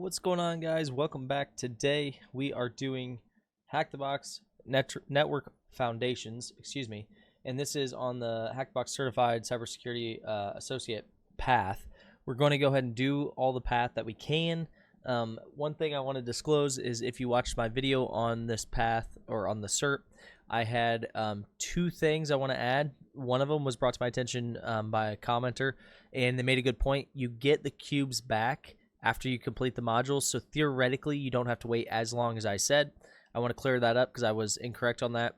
What's going on, guys? Welcome back. Today we are doing Hack the Box Network Foundations, and this is on the Hack the Box Certified Cybersecurity Associate path. We're going to go ahead and do all the path that we can. One thing I want to disclose is if you watched my video on this path or on the cert, I had two things I want to add. One of them was brought to my attention by a commenter, and they made a good point. You get the cubes back after you complete the modules, so theoretically you don't have to wait as long as I said. I want to clear that up because I was incorrect on that.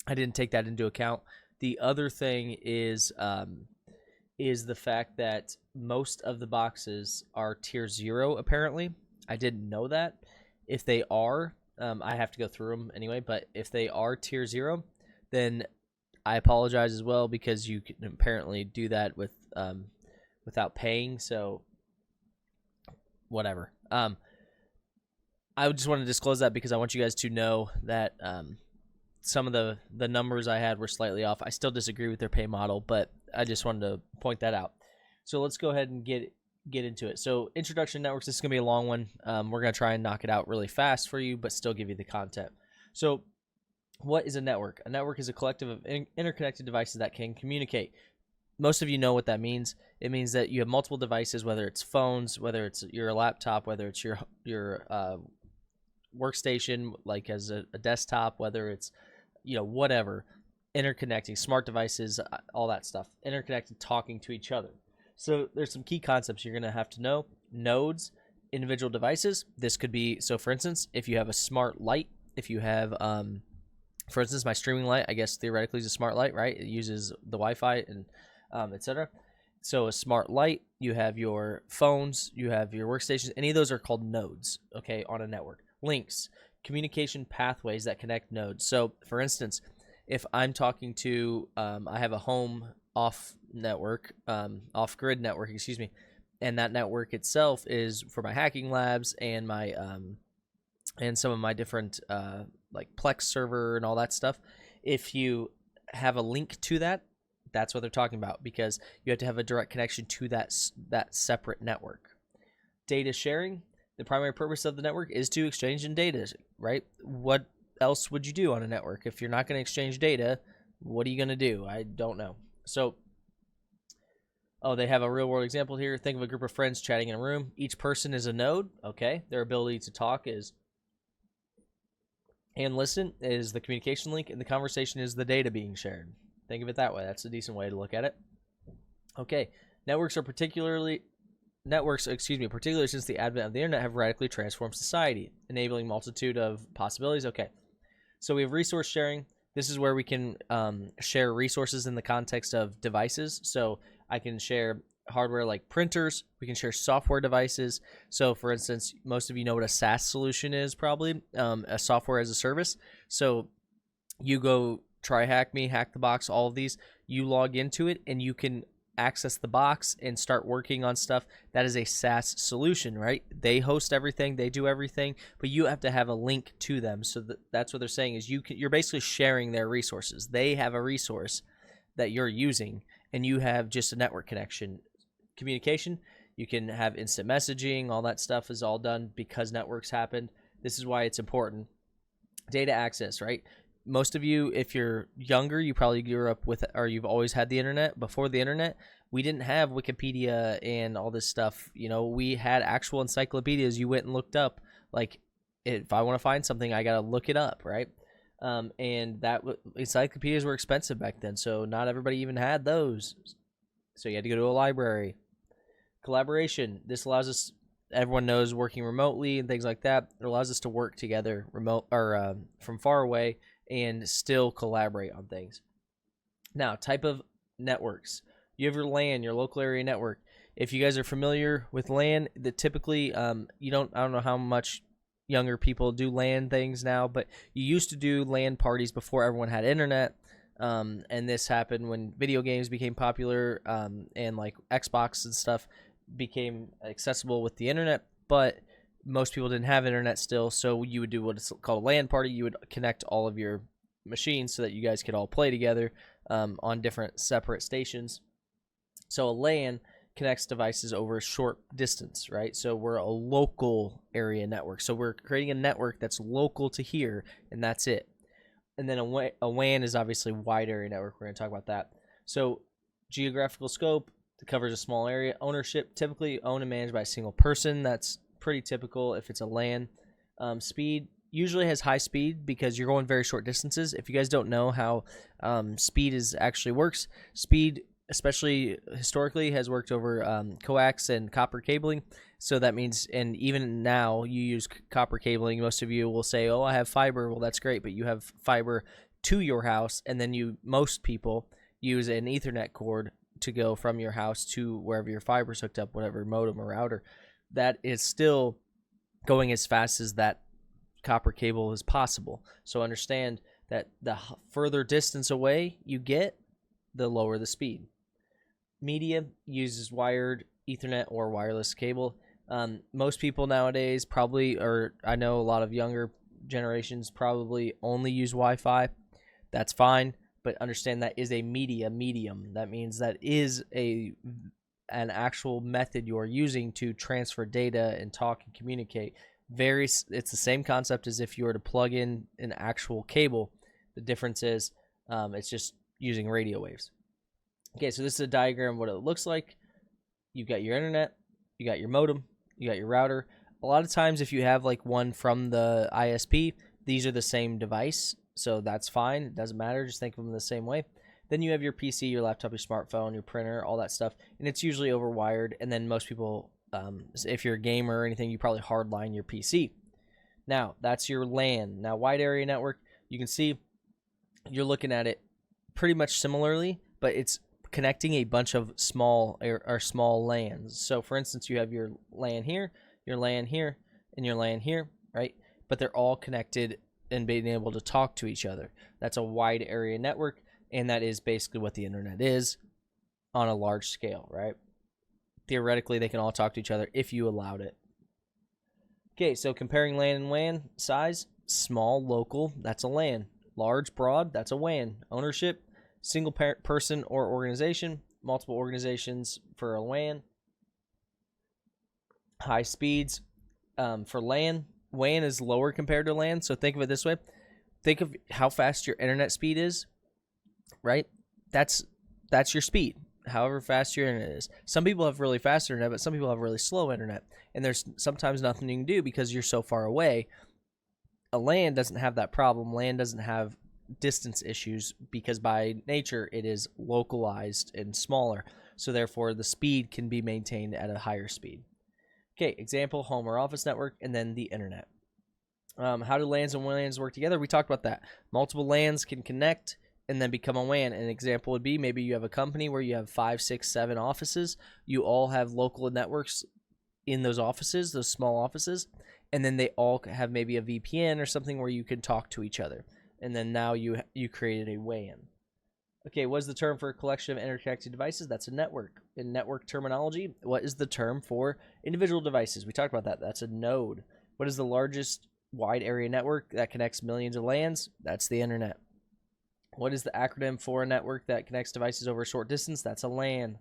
I didn't take that into account. The other thing is the fact that most of the boxes are tier 0 apparently. I didn't know that. If they are, I have to go through them anyway, but if they are tier 0, then I apologize as well, because you can apparently do that with without paying, so whatever. I just want to disclose that because I want you guys to know that some of the numbers I had were slightly off. I still disagree with their pay model, but I just wanted to point that out. So let's go ahead and get into it. So introduction to networks, this is going to be a long one. We're going to try and knock it out really fast for you, but still give you the content. So what is a network? A network is a collective of interconnected devices that can communicate. Most of you know what that means. It means that you have multiple devices, whether it's phones, whether it's your laptop, whether it's your workstation, like as a desktop, whether it's, whatever, interconnecting, smart devices, all that stuff, interconnected, talking to each other. So there's some key concepts you're going to have to know. Nodes, individual devices. This could be, so for instance, if you have a smart light, if you have, for instance, my streaming light, I guess theoretically is a smart light, right? It uses the Wi-Fi and etc. So a smart light, you have your phones, you have your workstations. Any of those are called nodes, okay, on a network. Links, communication pathways that connect nodes. So for instance, if I'm talking to, I have a home off-grid network, and that network itself is for my hacking labs and my and some of my different like Plex server and all that stuff. If you have a link to that, that's what they're talking about, because you have to have a direct connection to that separate network. Data sharing, the primary purpose of the network is to exchange in data, right? What else would you do on a network? If you're not going to exchange data, what are you going to do? I don't know. So, they have a real world example here. Think of a group of friends chatting in a room. Each person is a node, okay? Their ability to talk and listen is the communication link, and the conversation is the data being shared. Think of it that way. That's a decent way to look at it. Okay, particularly since the advent of the internet, have radically transformed society, enabling multitude of possibilities. Okay, so we have resource sharing. This is where we can share resources in the context of devices. So I can share hardware like printers. We can share software devices. So for instance, most of you know what a SaaS solution is, probably a software as a service. So you go try Hack Me, Hack the Box, all of these, you log into it and you can access the box and start working on stuff. That is a SaaS solution, right? They host everything, they do everything, but you have to have a link to them. So that's what they're saying is you're basically sharing their resources. They have a resource that you're using and you have just a network connection. Communication, you can have instant messaging, all that stuff is all done because networks happened. This is why it's important. Data access, right? Most of you, if you're younger, you probably grew up with, or you've always had the internet. Before the internet, we didn't have Wikipedia and all this stuff. We had actual encyclopedias you went and looked up. Like, if I want to find something, I got to look it up, right? And that encyclopedias were expensive back then, so not everybody even had those. So you had to go to a library. Collaboration. This allows us, everyone knows, working remotely and things like that. It allows us to work together remote or from far away and still collaborate on things. Now, type of networks. You have your LAN, your local area network. If you guys are familiar with LAN, typically I don't know how much younger people do LAN things now, but you used to do LAN parties before everyone had internet. And this happened when video games became popular, and like Xbox and stuff became accessible with the internet, but most people didn't have internet still, so you would do what is called a LAN party. You would connect all of your machines so that you guys could all play together on different separate stations. So a LAN connects devices over a short distance, right? So we're a local area network. So we're creating a network that's local to here, and that's it. And then a WAN is obviously wide area network. We're going to talk about that. So geographical scope covers a small area. Ownership, typically owned and managed by a single person. That's pretty typical if it's a LAN. Speed usually has high speed because you're going very short distances. If you guys don't know how speed actually works, speed, especially historically, has worked over coax and copper cabling. So that means, and even now you use copper cabling. Most of you will say, oh, I have fiber. Well, that's great, but you have fiber to your house, and then most people use an Ethernet cord to go from your house to wherever your fiber's hooked up, whatever modem or router. That is still going as fast as that copper cable is possible. So understand that the further distance away you get, the lower the speed. Media uses wired Ethernet or wireless cable. Most people nowadays probably, or I know a lot of younger generations probably only use Wi-Fi. That's fine, but understand that is a medium. That means that is an actual method you are using to transfer data and talk and communicate. It's the same concept as if you were to plug in an actual cable. The difference is it's just using radio waves. Okay, so this is a diagram of what it looks like. You've got your internet, you got your modem, you got your router. A lot of times if you have like one from the ISP, these are the same device, so that's fine. It doesn't matter. Just think of them the same way. Then you have your PC, your laptop, your smartphone, your printer, all that stuff, and it's usually over wired. And then most people, if you're a gamer or anything, you probably hardline your PC. Now, that's your LAN. Now, wide area network, you can see you're looking at it pretty much similarly, but it's connecting a bunch of small LANs. So, for instance, you have your LAN here, your LAN here, and your LAN here, right? But they're all connected and being able to talk to each other. That's a wide area network, and that is basically what the internet is on a large scale, right? Theoretically, they can all talk to each other if you allowed it. Okay, so comparing LAN and WAN size, small, local, that's a LAN. Large, broad, that's a WAN. Ownership, single person or organization, multiple organizations for a WAN. High speeds for LAN. WAN is lower compared to LAN, so think of it this way. Think of how fast your internet speed is, right? That's your speed, however fast your internet is. Some people have really fast internet, but some people have really slow internet, and there's sometimes nothing you can do because you're so far away. A LAN doesn't have that problem. LAN doesn't have distance issues because by nature it is localized and smaller, so therefore the speed can be maintained at a higher speed. Okay, example, home or office network, and then the internet. How do LANs and WANs work together? We talked about that. Multiple LANs can connect and then become a WAN. An example would be maybe you have a company where you have 5, 6, 7 offices. You all have local networks in those offices, those small offices, and then they all have maybe a VPN or something where you can talk to each other. And then now you created a WAN. Okay, what is the term for a collection of interconnected devices? That's a network. In network terminology, what is the term for individual devices? We talked about that. That's a node. What is the largest wide area network that connects millions of LANs? That's the internet. What is the acronym for a network that connects devices over a short distance? That's a LAN,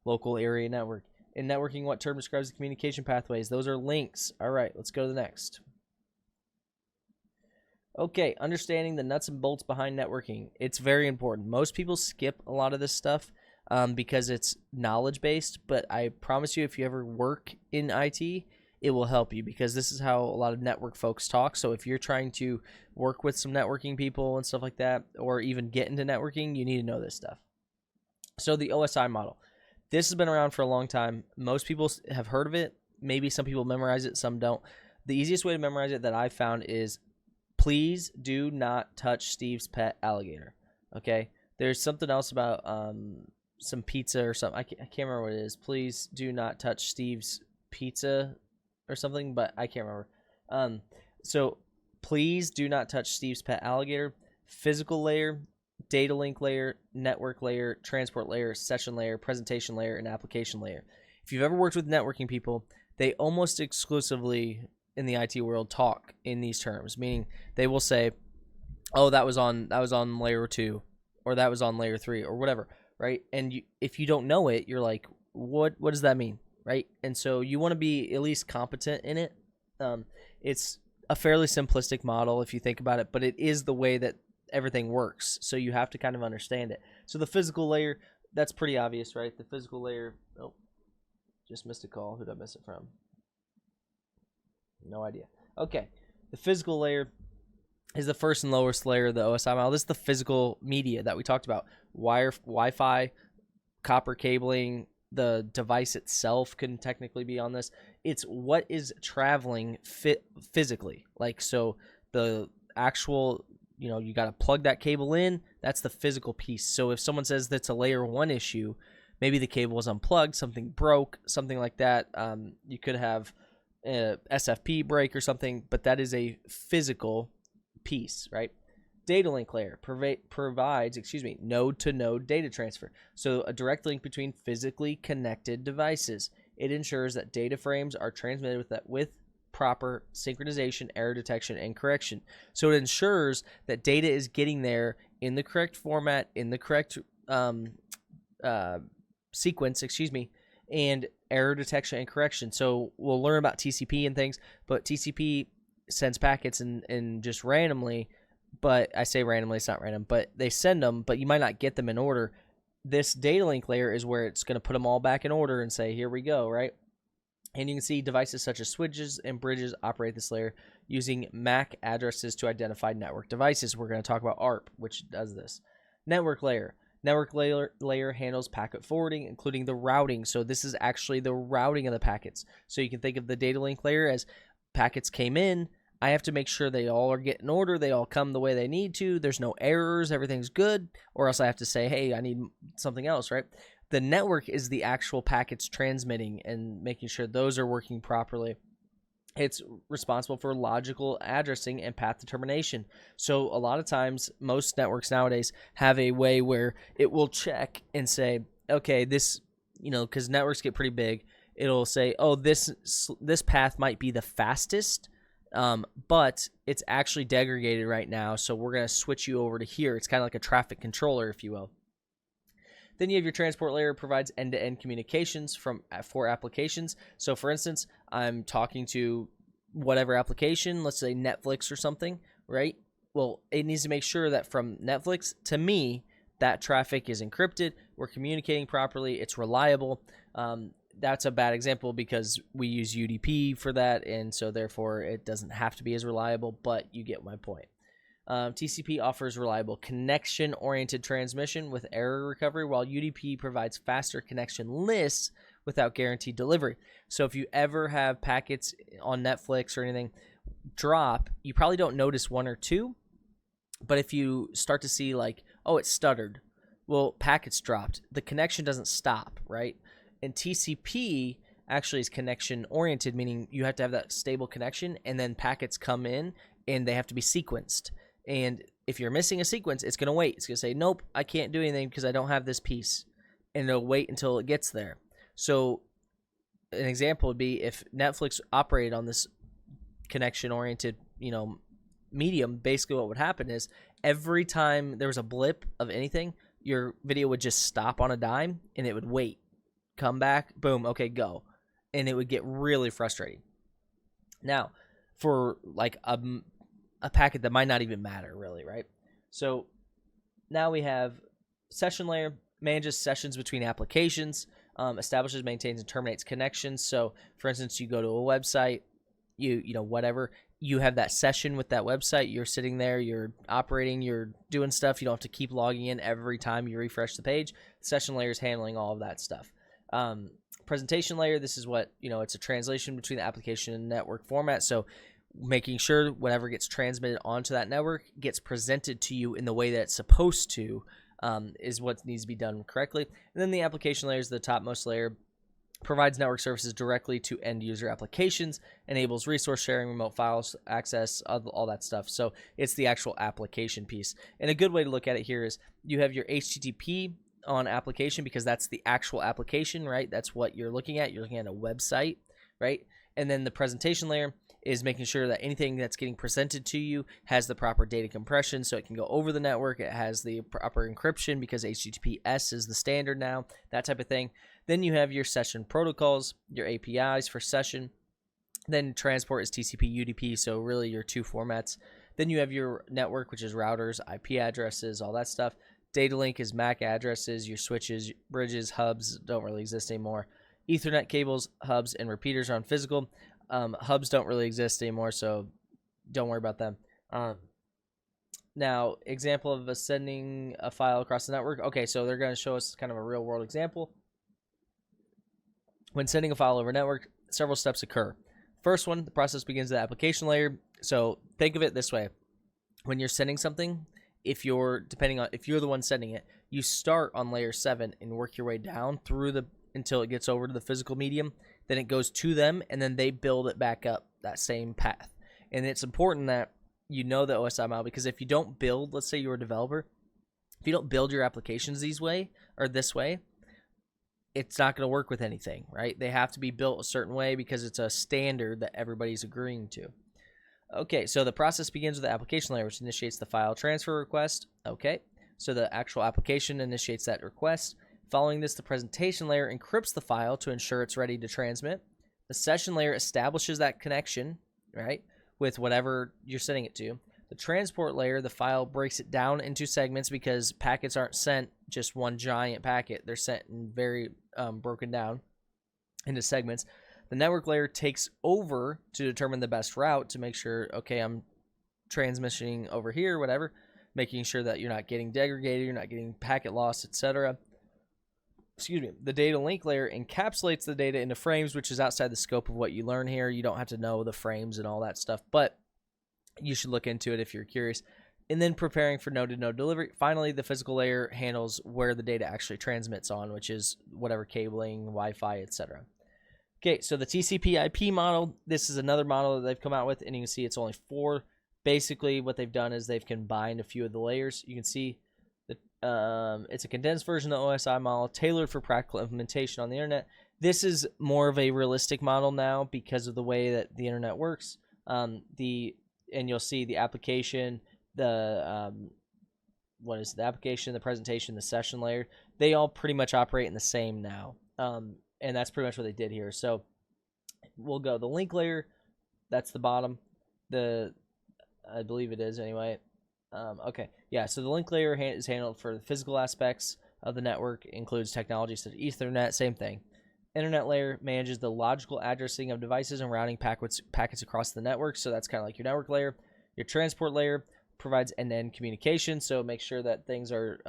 local area network. In networking, what term describes the communication pathways? Those are links. All right, let's go to the next. Okay, understanding the nuts and bolts behind networking. It's very important. Most people skip a lot of this stuff because it's knowledge-based, but I promise you if you ever work in IT, it will help you because this is how a lot of network folks talk. So if you're trying to work with some networking people and stuff like that, or even get into networking, you need to know this stuff. So the OSI model. This has been around for a long time. Most people have heard of it. Maybe some people memorize it, some don't. The easiest way to memorize it that I've found is please do not touch Steve's pet alligator. Okay? There's something else about some pizza or something. I can't remember what it is. Please do not touch Steve's pizza or something, but I can't remember. So please do not touch Steve's pet alligator. Physical layer, data link layer, network layer, transport layer, session layer, presentation layer, and application layer. If you've ever worked with networking people, they almost exclusively in the IT world talk in these terms, meaning they will say, "Oh, that was on layer 2, or that was on layer 3, or whatever." Right? And if you don't know it, you're like, what does that mean, right? And so you want to be at least competent in it. It's a fairly simplistic model if you think about it, but it is the way that everything works. So you have to kind of understand it. So the physical layer, that's pretty obvious, right? The physical layer, oh, just missed a call. Who did I miss it from? No idea. Okay, the physical layer is the first and lowest layer of the OSI model. This is the physical media that we talked about. Wi-Fi, copper cabling, the device itself can technically be on this. It's what is traveling physically. Like, so the actual, you got to plug that cable in. That's the physical piece. So if someone says that's a layer 1 issue, maybe the cable was unplugged, something broke, something like that. You could have a SFP break or something, but that is a physical piece, right? Data link layer provides node-to-node data transfer. So a direct link between physically connected devices. It ensures that data frames are transmitted with proper synchronization, error detection, and correction. So it ensures that data is getting there in the correct format, in the correct sequence, and error detection and correction. So we'll learn about TCP and things, but TCP sends packets and just randomly, but I say randomly, it's not random, but they send them, but you might not get them in order. This data link layer is where it's going to put them all back in order and say, here we go, right? And you can see devices such as switches and bridges operate this layer using MAC addresses to identify network devices. We're going to talk about ARP, which does this. Network layer. Network layer handles packet forwarding, including the routing. So this is actually the routing of the packets. So you can think of the data link layer as packets came in. I have to make sure they all are getting order. They all come the way they need to. There's no errors. Everything's good. Or else I have to say, hey, I need something else, right? The network is the actual packets transmitting and making sure those are working properly. It's responsible for logical addressing and path determination. So a lot of times, most networks nowadays have a way where it will check and say, okay, this, because networks get pretty big, it'll say, oh, this path might be the fastest, but it's actually degraded right now, so we're going to switch you over to here. It's kind of like a traffic controller, if you will. Then you have your transport layer, provides end-to-end communications for applications. So for instance, I'm talking to whatever application, let's say Netflix or something, right? Well, it needs to make sure that from Netflix to me, that traffic is encrypted, we're communicating properly, it's reliable. That's a bad example because we use UDP for that, and so therefore it doesn't have to be as reliable, but you get my point. TCP offers reliable connection-oriented transmission with error recovery, while UDP provides faster connection lists without guaranteed delivery. So if you ever have packets on Netflix or anything drop, you probably don't notice one or two, but if you start to see like, oh, it stuttered, well, packets dropped. The connection doesn't stop, right? And TCP actually is connection-oriented, meaning you have to have that stable connection, and then packets come in, and they have to be sequenced. And if you're missing a sequence, it's going to wait. It's going to say, nope, I can't do anything because I don't have this piece. And it'll wait until it gets there. So an example would be if Netflix operated on this connection-oriented, medium, basically what would happen is every time there was a blip of anything, your video would just stop on a dime, and it would wait. Come back, boom, okay, go. And it would get really frustrating. Now, for like a packet that might not even matter really, right? So now we have session layer, manages sessions between applications, establishes, maintains, and terminates connections. So for instance, you go to a website, whatever, you have that session with that website, you're sitting there, you're operating, you're doing stuff, you don't have to keep logging in every time you refresh the page. Session layer is handling all of that stuff. Presentation layer, this is what, it's a translation between the application and network format. So making sure whatever gets transmitted onto that network gets presented to you in the way that it's supposed to, is what needs to be done correctly. And then the application layer is the topmost layer, provides network services directly to end user applications, enables resource sharing, remote files access, all that stuff. So it's the actual application piece. And a good way to look at it here is you have your HTTP on application because that's the actual application, right? That's what you're looking at. You're looking at a website, right? And then the presentation layer is making sure that anything that's getting presented to you has the proper data compression so it can go over the network. It has the proper encryption because HTTPS is the standard now, that type of thing. Then you have your session protocols, your APIs for session. Then transport is TCP, UDP, so really your two formats. Then you have your network, which is routers, IP addresses, all that stuff. Data link is MAC addresses, your switches, bridges, hubs don't really exist anymore. Ethernet cables, hubs, and repeaters are on physical. Hubs don't really exist anymore, so don't worry about them. Now, example of sending a file across the network. Okay, so they're going to show us kind of a real-world example. When sending a file over network, several steps occur. First one, the process begins at the application layer. So think of it this way. When you're sending something, if you're the one sending it, you start on layer 7 and work your way down through until it gets over to the physical medium. Then it goes to them, and then they build it back up that same path. And it's important that you know the OSI model, because if you don't build, let's say you're a developer, if you don't build your applications this way, it's not going to work with anything, right? They have to be built a certain way because it's a standard that everybody's agreeing to. Okay, so the process begins with the application layer, which initiates the file transfer request. Okay, so the actual application initiates that request. Following this, the presentation layer encrypts the file to ensure it's ready to transmit. The session layer establishes that connection, right, with whatever you're sending it to. The transport layer, the file breaks it down into segments because packets aren't sent just one giant packet. They're sent in very broken down into segments. The network layer takes over to determine the best route to make sure, okay, I'm transmitting over here, whatever, making sure that you're not getting degraded, you're not getting packet loss, etc. The data link layer encapsulates the data into frames, which is outside the scope of what you learn here. You don't have to know the frames and all that stuff, but you should look into it if you're curious. And then preparing for node-to-node delivery. Finally, the physical layer handles where the data actually transmits on, which is whatever cabling, Wi-Fi, etc. Okay, so the TCP IP model, this is another model that they've come out with, and you can see it's only 4. Basically, what they've done is they've combined a few of the layers. You can see it's a condensed version of the OSI model, tailored for practical implementation on the internet. This is more of a realistic model now because of the way that the internet works. And you'll see the application, the presentation, the session layer. They all pretty much operate in the same now. And that's pretty much what they did here. So we'll go the link layer. That's the bottom. I believe it is anyway. Okay, yeah, so the link layer is handled for the physical aspects of the network, includes technologies such as Ethernet, same thing. Internet layer manages the logical addressing of devices and routing packets across the network, so that's kind of like your network layer. Your transport layer provides end-to-end communication, so make sure that things are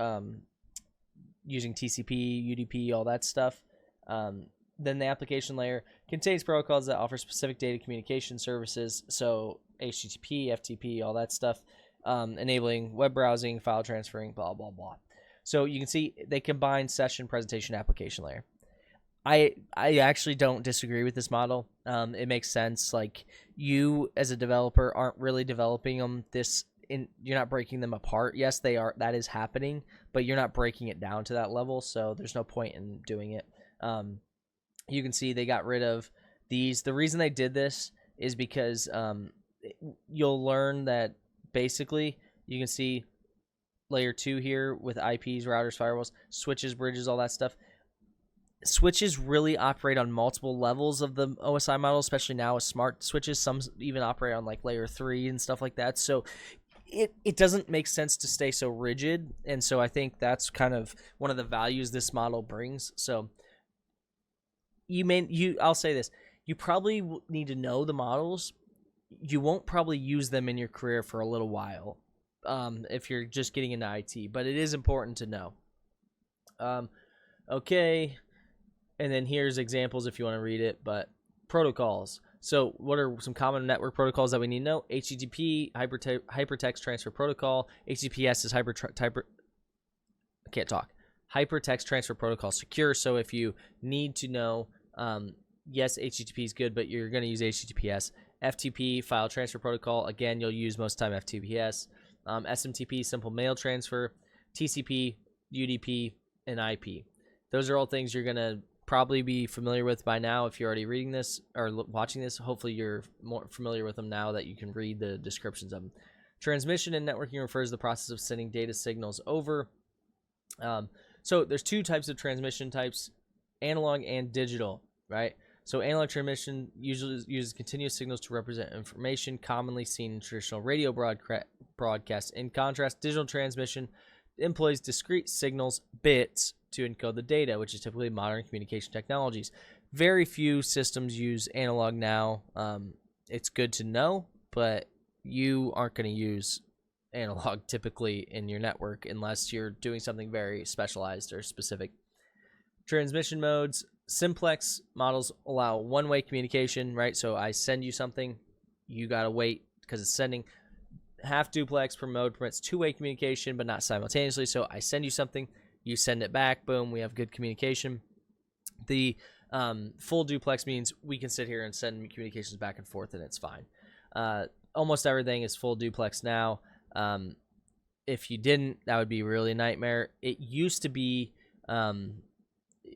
using TCP, UDP, all that stuff. Then the application layer contains protocols that offer specific data communication services, so HTTP, FTP, all that stuff. Enabling web browsing, file transferring, blah, blah, blah. So you can see they combine session, presentation, application layer. I actually don't disagree with this model. It makes sense. Like, you as a developer aren't really developing them you're not breaking them apart. Yes, they are. That is happening, but you're not breaking it down to that level, so there's no point in doing it. You can see they got rid of these. The reason they did this is because you'll learn that basically you can see layer 2 here with IPs, routers, firewalls, switches, bridges, all that stuff. Switches really operate on multiple levels of the OSI model, especially now with smart switches. Some even operate on like layer 3 and stuff like that. So it doesn't make sense to stay so rigid, and so I think that's kind of one of the values this model brings. So I'll say this, you probably need to know the models. You won't probably use them in your career for a little while if you're just getting into IT, but it is important to know. Okay, and then here's examples if you want to read it, but protocols. So what are some common network protocols that we need to know? HTTP, Hypertext Transfer Protocol. HTTPS is Hypertext Transfer Protocol secure. So if you need to know, yes, HTTP is good, but you're going to use HTTPS. FTP, File Transfer Protocol. Again, you'll use most time FTPS. SMTP, Simple Mail Transfer. TCP, UDP, and IP. Those are all things you're going to probably be familiar with by now if you're already reading this or watching this. Hopefully you're more familiar with them now that you can read the descriptions of them. Transmission and networking refers to the process of sending data signals over. So there's two types of transmission types, analog and digital, right? So analog transmission usually uses continuous signals to represent information commonly seen in traditional radio broadcasts. In contrast, digital transmission employs discrete signals, bits, to encode the data, which is typically modern communication technologies. Very few systems use analog now. It's good to know, but you aren't going to use analog typically in your network unless you're doing something very specialized or specific. Transmission modes. Simplex models allow one-way communication, right? So I send you something, you got to wait because it's sending. Half duplex per mode permits two-way communication, but not simultaneously. So I send you something, you send it back, boom, we have good communication. The full duplex means we can sit here and send communications back and forth, and it's fine. Almost everything is full duplex now. If you didn't, that would be really a nightmare. It used to be...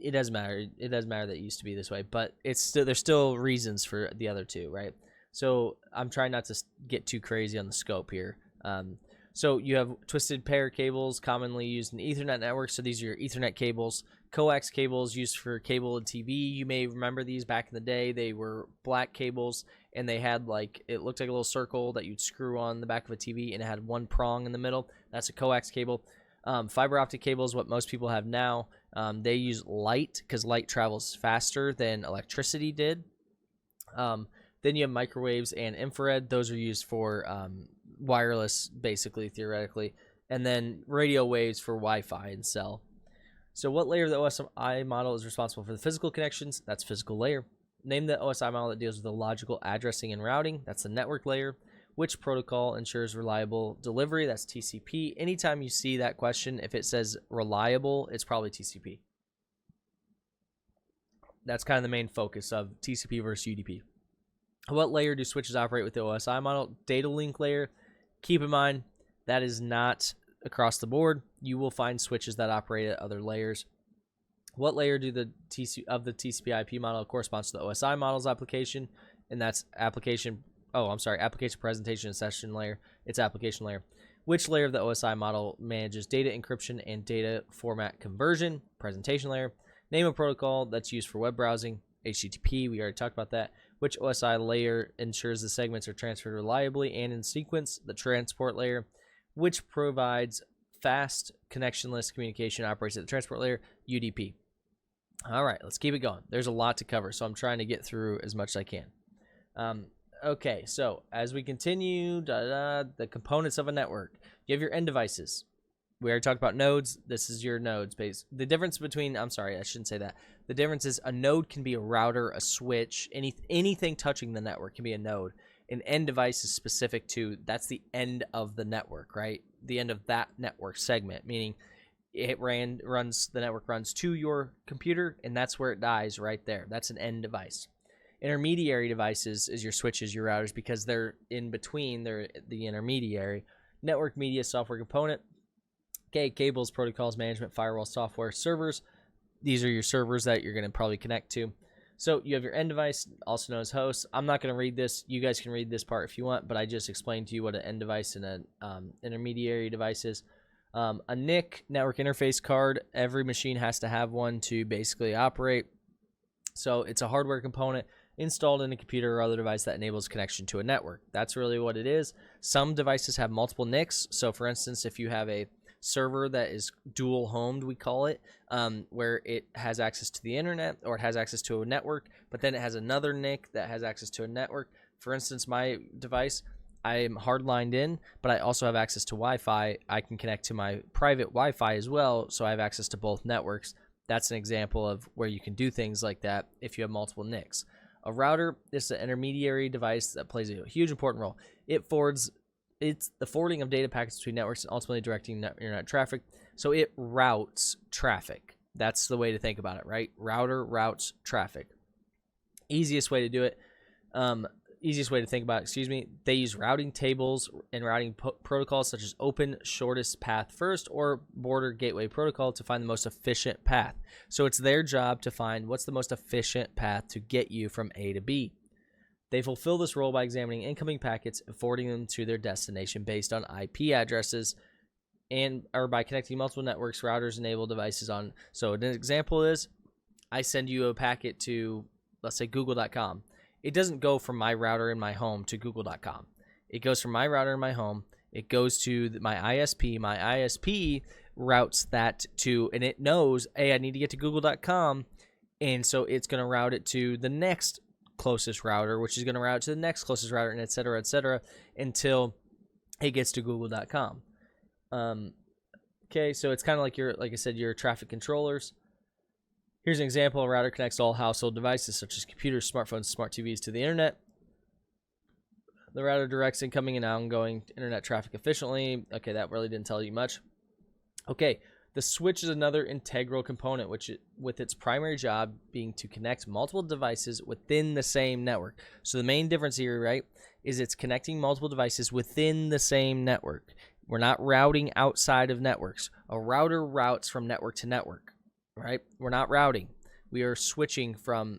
it doesn't matter. It doesn't matter that it used to be this way, but it's still, there's still reasons for the other two, right? So I'm trying not to get too crazy on the scope here. So you have twisted pair cables commonly used in Ethernet networks. So these are your Ethernet cables. Coax cables used for cable and TV. You may remember these back in the day. They were black cables, and they had like, it looked like a little circle that you'd screw on the back of a TV, and it had one prong in the middle. That's a coax cable. Fiber optic cable is what most people have now. They use light because light travels faster than electricity did. Then you have microwaves and infrared. Those are used for wireless, basically, theoretically. And then radio waves for Wi-Fi and cell. So what layer of the OSI model is responsible for the physical connections? That's physical layer. Name the OSI model that deals with the logical addressing and routing. That's the network layer. Which protocol ensures reliable delivery? That's TCP. Anytime you see that question, if it says reliable, it's probably TCP. That's kind of the main focus of TCP versus UDP. What layer do switches operate with the OSI model? Data link layer. Keep in mind, that is not across the board. You will find switches that operate at other layers. What layer do the TCP IP model corresponds to the OSI model's application? And that's application presentation and session layer. It's application layer. Which layer of the OSI model manages data encryption and data format conversion? Presentation layer. Name a protocol that's used for web browsing. HTTP, we already talked about that. Which OSI layer ensures the segments are transferred reliably and in sequence? The transport layer. Which provides fast connectionless communication, operates at the transport layer? UDP. All right, let's keep it going. There's a lot to cover, so I'm trying to get through as much as I can. Okay, so as we continue, the components of a network. You have your end devices. We already talked about nodes. This is your nodes. The difference between, I shouldn't say that. The difference is a node can be a router, a switch, anything touching the network can be a node. An end device is specific to, that's the end of the network, right? The end of that network segment, meaning the network runs to your computer, and that's where it dies right there. That's an end device. Intermediary devices is your switches, your routers, because they're in between. They're the intermediary. Network media software component. Okay, cables, protocols, management, firewall, software, servers. These are your servers that you're going to probably connect to. So you have your end device, also known as host. I'm not going to read this. You guys can read this part if you want, but I just explained to you what an end device and an intermediary device is. A NIC, network interface card. Every machine has to have one to basically operate. So it's a hardware component installed in a computer or other device that enables connection to a network. That's really what it is. Some devices have multiple NICs. So for instance, if you have a server that is dual homed, we call it, where it has access to the internet or it has access to a network, but then it has another NIC that has access to a network. For instance, my device, I'm hardlined in, but I also have access to Wi-Fi. I can connect to my private Wi-Fi as well, so I have access to both networks. That's an example of where you can do things like that if you have multiple NICs. A router is an intermediary device that plays a huge important role. It's the forwarding of data packets between networks and ultimately directing internet traffic. So it routes traffic. That's the way to think about it, right? Router routes traffic. Easiest way to do it. easiest way to think about it, they use routing tables and routing protocols such as open shortest path first or border gateway protocol to find the most efficient path. So it's their job to find what's the most efficient path to get you from A to B. They fulfill this role by examining incoming packets and forwarding them to their destination based on IP addresses or by connecting multiple networks, routers, enable devices on. So an example is I send you a packet to, let's say, google.com. It doesn't go from my router in my home to google.com. It goes from my router in my home. It goes to my ISP. My ISP routes that to, and it knows, hey, I need to get to google.com. And so it's going to route it to the next closest router, which is going to route to the next closest router, and et cetera, until it gets to google.com. Okay, so it's kind of like like I said, your traffic controllers. Here's an example. A router connects all household devices such as computers, smartphones, smart TVs to the internet. The router directs incoming and outgoing internet traffic efficiently. Okay, that really didn't tell you much. Okay, the switch is another integral component, with its primary job being to connect multiple devices within the same network. So the main difference here, right, is it's connecting multiple devices within the same network. We're not routing outside of networks. A router routes from network to network. Right? We're not routing. We are switching from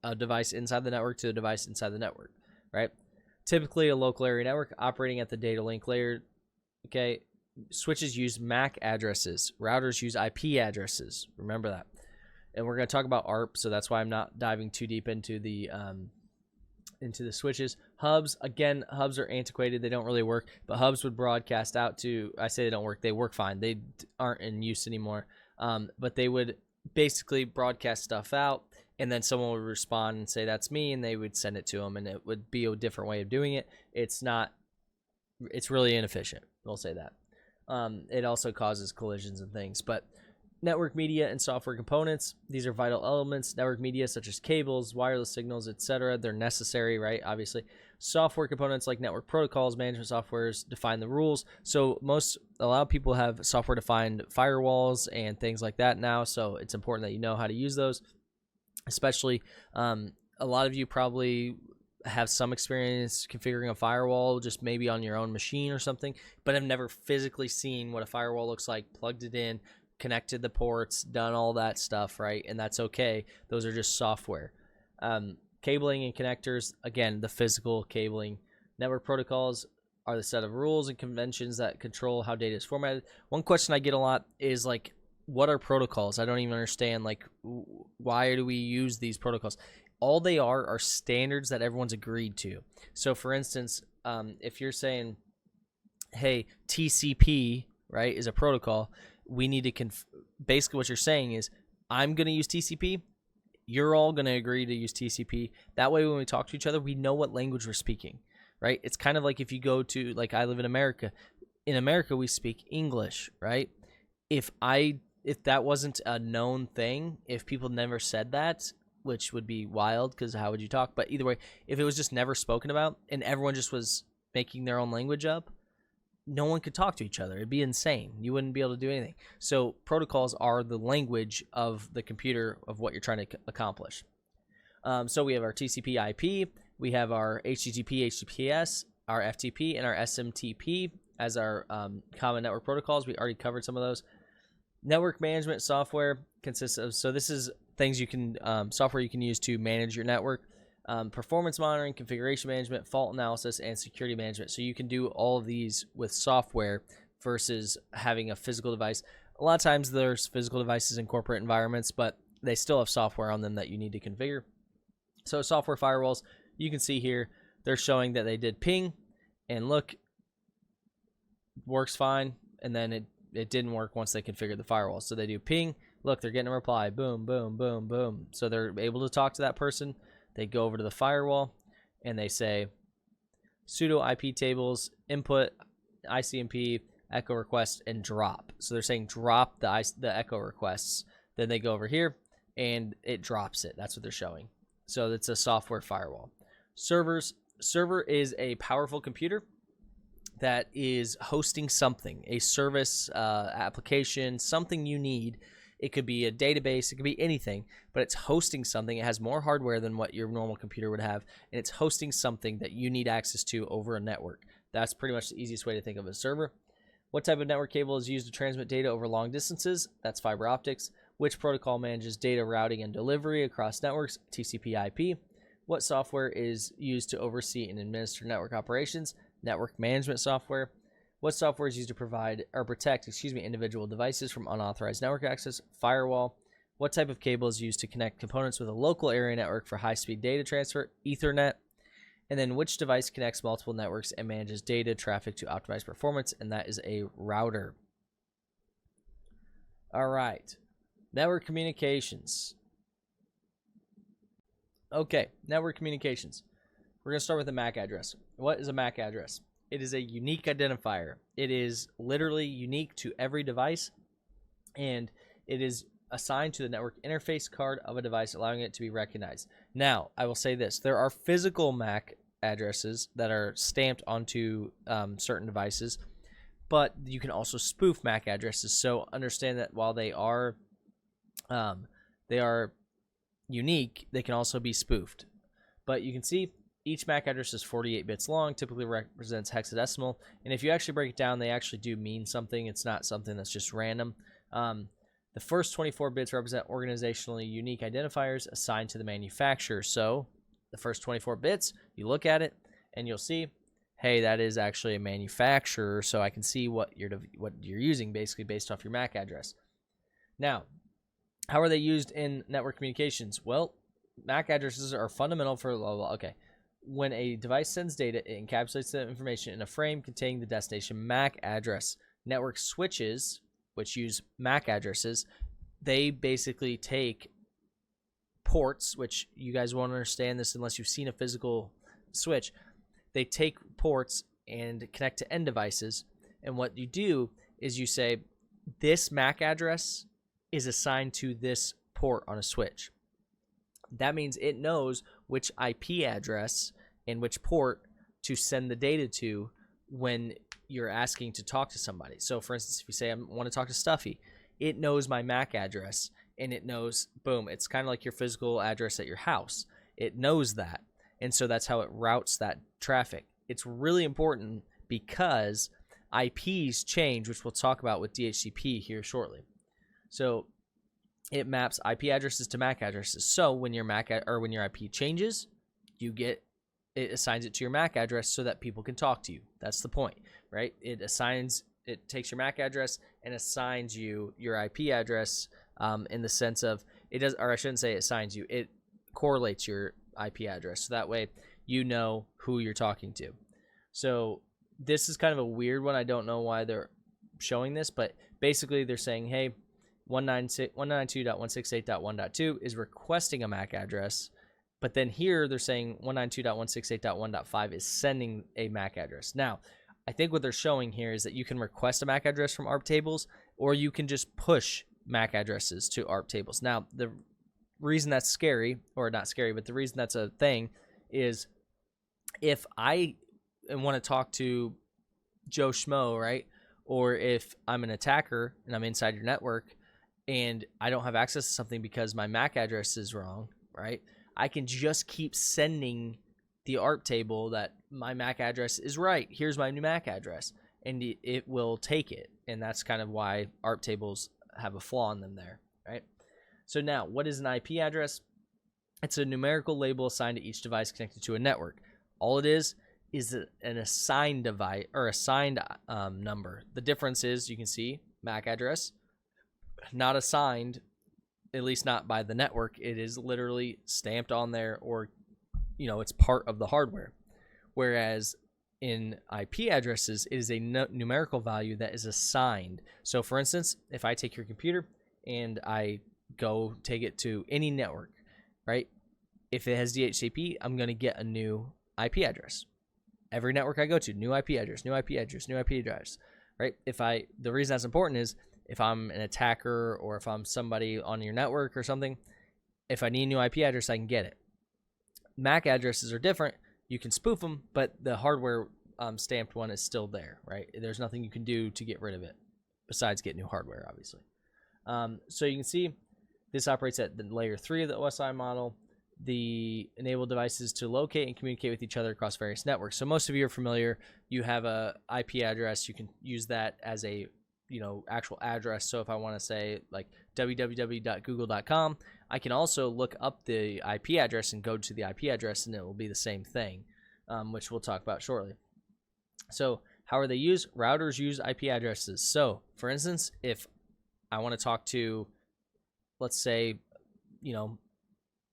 a device inside the network to a device inside the network, right? Typically a local area network operating at the data link layer. Okay, switches use MAC addresses. Routers use IP addresses. Remember that. And we're going to talk about ARP, so that's why I'm not diving too deep into the switches. Hubs, again, hubs are antiquated. They don't really work, but hubs would broadcast out to, I say they don't work, they work fine. They aren't in use anymore. But they would basically broadcast stuff out, and then someone would respond and say, that's me, and they would send it to them, and it would be a different way of doing it. It's really inefficient. We'll say that. It also causes collisions and things. But network media and software components, these are vital elements. Network media such as cables, wireless signals, etc. They're necessary, right? Obviously. Software components like network protocols, management softwares define the rules. So a lot of people have software defined firewalls and things like that now. So it's important that you know how to use those. Especially a lot of you probably have some experience configuring a firewall just maybe on your own machine or something, but have never physically seen what a firewall looks like, plugged it in, connected the ports, done all that stuff, right? And that's okay. Those are just software. Cabling and connectors, again, the physical cabling. Network protocols are the set of rules and conventions that control how data is formatted. One question I get a lot is like, what are protocols? I don't even understand, like, why do we use these protocols? All they are standards that everyone's agreed to. So for instance, if you're saying, hey, TCP, right, is a protocol, we need to basically what you're saying is, I'm going to use TCP. You're all going to agree to use TCP. That way, when we talk to each other, we know what language we're speaking, right? It's kind of like if you go to, like, I live in America. In America, we speak English, right? If that wasn't a known thing, if people never said that, which would be wild because how would you talk? But either way, if it was just never spoken about and everyone just was making their own language up, no one could talk to each other. It'd be insane. You wouldn't be able to do anything. So protocols are the language of the computer of what you're trying to accomplish. So we have our TCP IP, we have our HTTP, HTTPS, our FTP, and our SMTP as our common network protocols. We already covered some of those. Network management software consists of, so this is things you can, software you can use to manage your network. Performance monitoring, configuration management, fault analysis, and security management. So you can do all of these with software versus having a physical device. A lot of times there's physical devices in corporate environments, but they still have software on them that you need to configure. So software firewalls, you can see here, they're showing that they did ping, and look, works fine, and then it didn't work once they configured the firewall. So they do ping, look, they're getting a reply, boom, boom, boom, boom. So they're able to talk to that person. They go over to the firewall and they say sudo IP tables, input, ICMP, echo request, and drop. So they're saying drop the echo requests. Then they go over here and it drops it. That's what they're showing. So it's a software firewall. Servers. Server is a powerful computer that is hosting something, a service, application, something you need. It could be a database. It could be anything, but it's hosting something. It has more hardware than what your normal computer would have, and it's hosting something that you need access to over a network. That's pretty much the easiest way to think of a server. What type of network cable is used to transmit data over long distances? That's fiber optics. Which protocol manages data routing and delivery across networks? TCP IP. What software is used to oversee and administer network operations? Network management software. What software is used to provide or protect, individual devices from unauthorized network access? Firewall. What type of cable is used to connect components with a local area network for high-speed data transfer? Ethernet. And then which device connects multiple networks and manages data traffic to optimize performance? And that is a router. All right. Network communications. Okay, network communications. We're going to start with a MAC address. What is a MAC address? It is a unique identifier. It is literally unique to every device, and it is assigned to the network interface card of a device, allowing it to be recognized. Now, I will say this. There are physical MAC addresses that are stamped onto certain devices, but you can also spoof MAC addresses. So understand that while they are unique, they can also be spoofed. But you can see each MAC address is 48 bits long, typically represents hexadecimal, and if you actually break it down, they actually do mean something. It's not something that's just random. The first 24 bits represent organizationally unique identifiers assigned to the manufacturer. So the first 24 bits, you look at it and you'll see, hey, that is actually a manufacturer, so I can see what you're using basically based off your MAC address. Now, how are they used in network communications? Well, MAC addresses are fundamental for blah, blah, blah. Okay. When a device sends data, it encapsulates the information in a frame containing the destination MAC address. Network switches, which use MAC addresses, they basically take ports, which you guys won't understand this unless you've seen a physical switch. They take ports and connect to end devices, and what you do is you say, this MAC address is assigned to this port on a switch. That means it knows which IP address and which port to send the data to when you're asking to talk to somebody. So for instance, if you say I want to talk to Stuffy, it knows my MAC address, and it knows, boom, it's kind of like your physical address at your house. It knows that, and so that's how it routes that traffic. It's really important because IPs change, which we'll talk about with DHCP here shortly. So it maps IP addresses to MAC addresses. So when your when your IP changes, it assigns it to your MAC address so that people can talk to you. That's the point, right? It takes your MAC address and assigns you your IP address in the sense of it does, or I shouldn't say it assigns you. It correlates your IP address so that way you know who you're talking to. So this is kind of a weird one. I don't know why they're showing this, but basically they're saying, hey, 192.168.1.2 is requesting a MAC address, but then here they're saying 192.168.1.5 is sending a MAC address. Now, I think what they're showing here is that you can request a MAC address from ARP tables, or you can just push MAC addresses to ARP tables. Now, the reason that's scary, or not scary, but the reason that's a thing is if I want to talk to Joe Schmo, right? Or if I'm an attacker and I'm inside your network and I don't have access to something because my MAC address is wrong, right? I can just keep sending the ARP table that my MAC address is right. Here's my new MAC address, and it will take it. And that's kind of why ARP tables have a flaw in them there, right? So now, what is an IP address? It's a numerical label assigned to each device connected to a network. All it is an assigned device or assigned number. The difference is, you can see MAC address, not assigned, at least not by the network. It is literally stamped on there, or it's part of the hardware. Whereas in IP addresses, it is a numerical value that is assigned. So for instance, if I take your computer and I go take it to any network, right? If it has DHCP, I'm going to get a new IP address. Every network I go to, new IP address, new IP address, new IP address, right? The reason that's important is if I'm an attacker or if I'm somebody on your network or something, if I need a new IP address, I can get it. MAC addresses are different. You can spoof them, but the hardware stamped one is still there, right? There's nothing you can do to get rid of it besides get new hardware, obviously. So you can see this operates at the layer 3 of the OSI model. The enable devices to locate and communicate with each other across various networks. So most of you are familiar. You have a IP address. You can use that as a actual address. So if I want to say like www.google.com, I can also look up the IP address and go to the IP address, and it will be the same thing, which we'll talk about shortly. So how are they used? Routers use IP addresses. So for instance, if I want to talk to, let's say,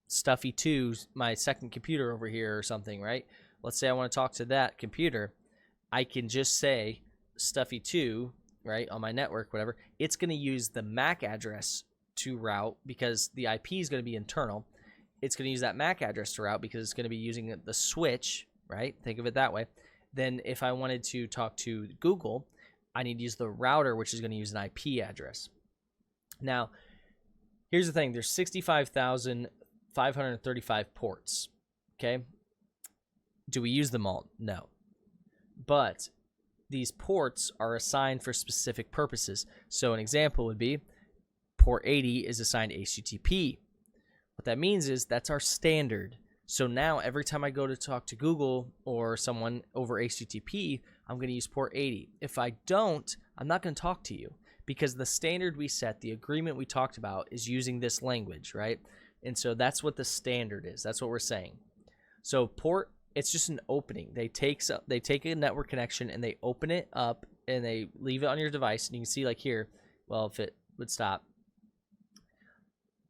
Stuffy 2, my second computer over here or something, right? Let's say I want to talk to that computer. I can just say Stuffy 2, right, on my network, whatever. It's going to use the MAC address to route because the IP is going to be internal. It's going to use that MAC address to route because it's going to be using the switch, right? Think of it that way. Then if I wanted to talk to Google, I need to use the router, which is going to use an IP address. Now, here's the thing. There's 65,535 ports, okay? Do we use them all? No. But these ports are assigned for specific purposes. So an example would be port 80 is assigned HTTP. What that means is that's our standard. So now every time I go to talk to Google or someone over HTTP, I'm going to use port 80. If I don't, I'm not going to talk to you because the standard we set, the agreement we talked about, is using this language, right? And so that's what the standard is. That's what we're saying. So port, it's just an opening. They take a network connection and they open it up and they leave it on your device. And you can see like here, well, if it would stop,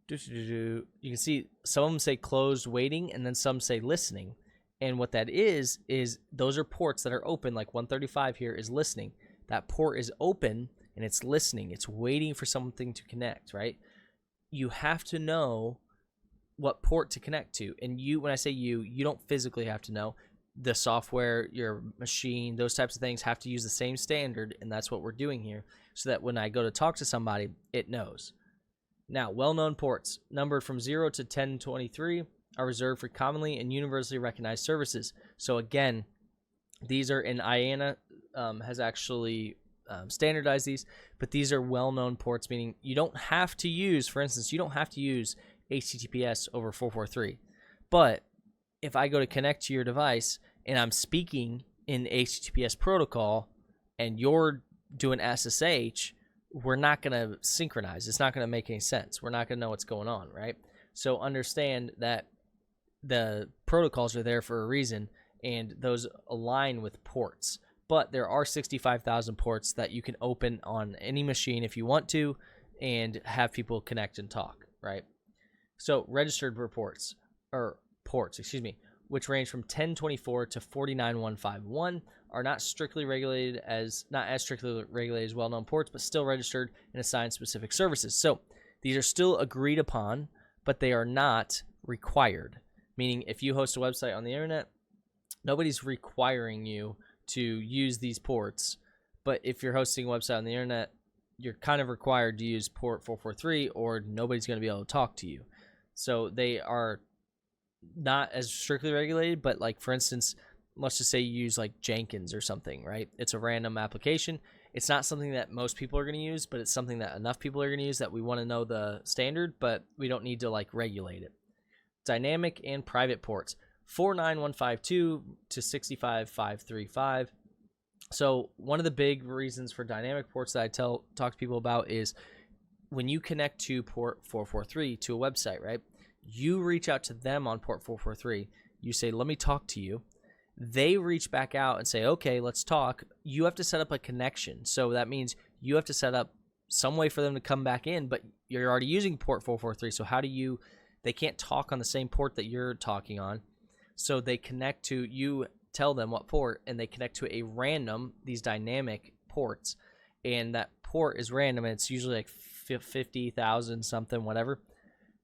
you can see some of them say closed waiting and then some say listening. And what that is those are ports that are open. Like 135 here is listening. That port is open and it's listening. It's waiting for something to connect, right? You have to know what port to connect to. And when I say you don't physically have to know. The software, your machine, those types of things have to use the same standard, and that's what we're doing here, so that when I go to talk to somebody, it knows. Now, well-known ports numbered from 0 to 1023 are reserved for commonly and universally recognized services. So again, these are, and IANA has actually standardized these, but these are well-known ports, meaning you don't have to use, for instance, you don't have to use HTTPS over 443. But if I go to connect to your device and I'm speaking in HTTPS protocol and you're doing SSH, we're not going to synchronize. It's not going to make any sense. We're not going to know what's going on, right? So understand that the protocols are there for a reason, and those align with ports. But there are 65,000 ports that you can open on any machine if you want to and have people connect and talk, right? So registered ports, which range from 1024 to 49151, are not as strictly regulated as well-known ports, but still registered and assigned specific services. So these are still agreed upon, but they are not required. Meaning, if you host a website on the internet, nobody's requiring you to use these ports. But if you're hosting a website on the internet, you're kind of required to use port 443, or nobody's going to be able to talk to you. So they are not as strictly regulated, but like, for instance, let's just say you use like Jenkins or something, right? It's a random application. It's not something that most people are going to use, but it's something that enough people are going to use that we want to know the standard, but we don't need to like regulate it. Dynamic and private ports, 49152 to 65535. So one of the big reasons for dynamic ports that I talk to people about is when you connect to port 443 to a website, right? You reach out to them on port 443. You say, let me talk to you. They reach back out and say, okay, let's talk. You have to set up a connection. So that means you have to set up some way for them to come back in, but you're already using port 443. So how do they can't talk on the same port that you're talking on. So they connect to, you tell them what port, and they connect to a random, these dynamic ports. And that port is random, and it's usually like 50,000 something, whatever.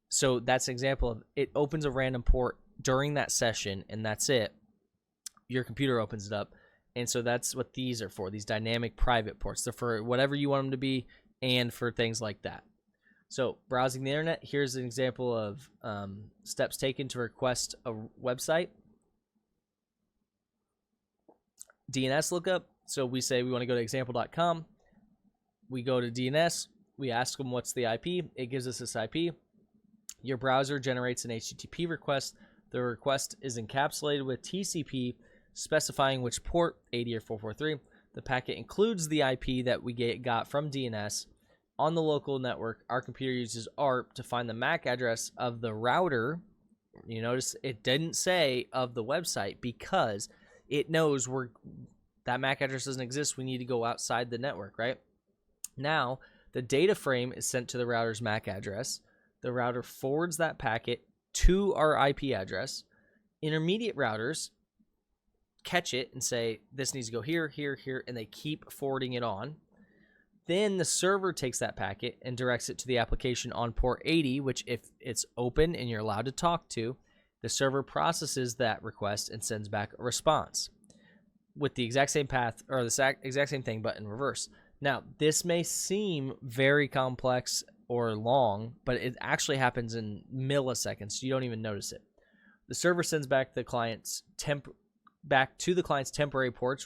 So that's an example of it opens a random port during that session, and that's it. Your computer opens it up. And so that's what these are for, these dynamic private ports. They're for whatever you want them to be and for things like that. So browsing the internet, here's an example of steps taken to request a website. DNS lookup. So we say we want to go to example.com. We go to DNS. We ask them what's the IP. It gives us this IP. Your browser generates an HTTP request. The request is encapsulated with TCP, specifying which port, 80 or 443. The packet includes the IP that we got from DNS. On the local network, our computer uses ARP to find the MAC address of the router. You notice it didn't say of the website because it knows that MAC address doesn't exist. We need to go outside the network, right? Now, the data frame is sent to the router's MAC address. The router forwards that packet to our IP address. Intermediate routers catch it and say, this needs to go here, here, here, and they keep forwarding it on. Then the server takes that packet and directs it to the application on port 80, which if it's open and you're allowed to talk to, the server processes that request and sends back a response with the exact same path, or the exact same thing, but in reverse. Now, this may seem very complex or long, but it actually happens in milliseconds. So you don't even notice it. The server sends back the client's back to the client's temporary port,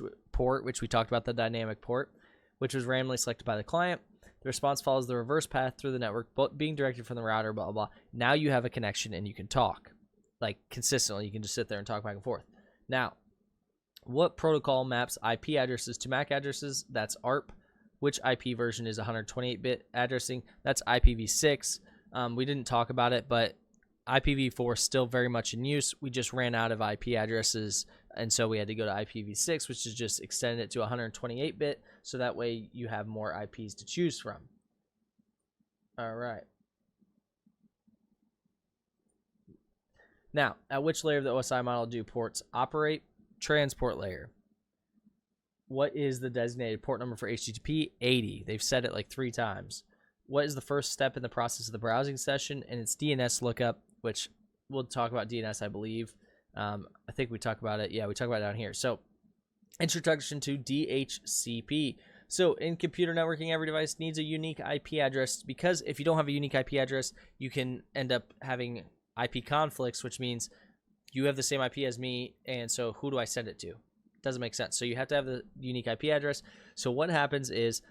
which we talked about, the dynamic port, which was randomly selected by the client. The response follows the reverse path through the network, but being directed from the router, blah, blah, blah. Now you have a connection and you can talk. Like, consistently, you can just sit there and talk back and forth. Now, what protocol maps IP addresses to MAC addresses? That's ARP. Which IP version is 128-bit addressing? That's IPv6. We didn't talk about it, but IPv4 is still very much in use. We just ran out of IP addresses, and so we had to go to IPv6, which is just extended it to 128-bit, so that way you have more IPs to choose from. All right. Now, at which layer of the OSI model do ports operate? Transport layer. What is the designated port number for HTTP? 80. They've said it like 3 times. What is the first step in the process of the browsing session? And it's DNS lookup, which we'll talk about DNS, I believe. I think we talk about it. Yeah, we talk about it down here. So, introduction to DHCP. So, in computer networking, every device needs a unique IP address, because if you don't have a unique IP address, you can end up having IP conflicts, which means you have the same IP as me, and so who do I send it to? Doesn't make sense. So you have to have the unique IP address. So what happens is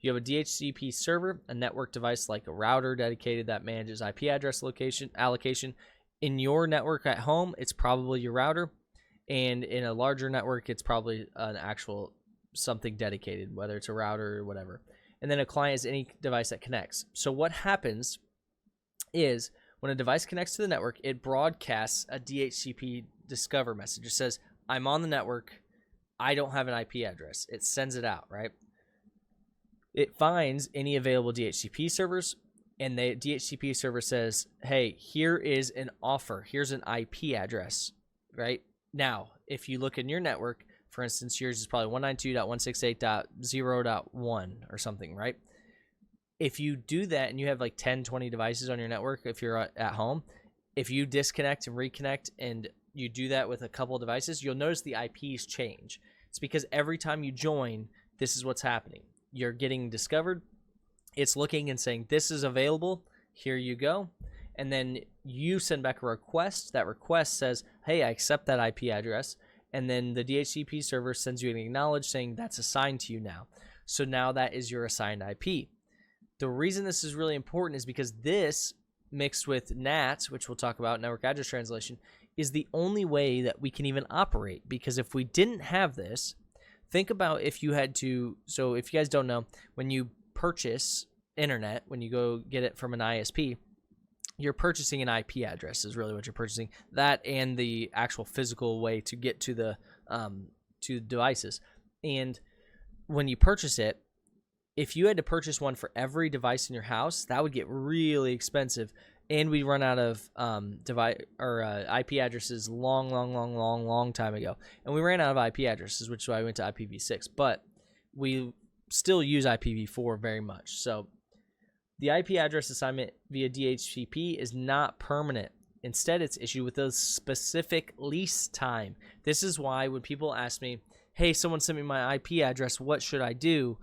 you have a DHCP server, a network device like a router dedicated that manages IP address allocation. In your network at home, it's probably your router, and in a larger network, it's probably an actual something dedicated, whether it's a router or whatever. And then a client is any device that connects. So what happens is when a device connects to the network, it broadcasts a DHCP discover message. It says, I'm on the network. I don't have an IP address. It sends it out, right? It finds any available DHCP servers, and the DHCP server says, hey, here is an offer. Here's an IP address, right? Now, if you look in your network, for instance, yours is probably 192.168.0.1 or something, right? If you do that and you have like 10, 20 devices on your network, if you're at home, if you disconnect and reconnect and you do that with a couple of devices, you'll notice the IPs change. It's because every time you join, this is what's happening. You're getting discovered. It's looking and saying, this is available. Here you go. And then you send back a request. That request says, hey, I accept that IP address. And then the DHCP server sends you an acknowledge saying that's assigned to you now. So now that is your assigned IP. The reason this is really important is because this, mixed with NAT, which we'll talk about, network address translation, is the only way that we can even operate. Because if we didn't have this, think about if you had to, so if you guys don't know, when you purchase internet, when you go get it from an ISP, you're purchasing an IP address is really what you're purchasing. That and the actual physical way to get to the devices. And when you purchase it, if you had to purchase one for every device in your house, that would get really expensive. And we run out of IP addresses long time ago. And we ran out of IP addresses, which is why we went to IPv6. But we still use IPv4 very much. So the IP address assignment via DHCP is not permanent. Instead, it's issued with a specific lease time. This is why when people ask me, hey, someone sent me my IP address, what should I do?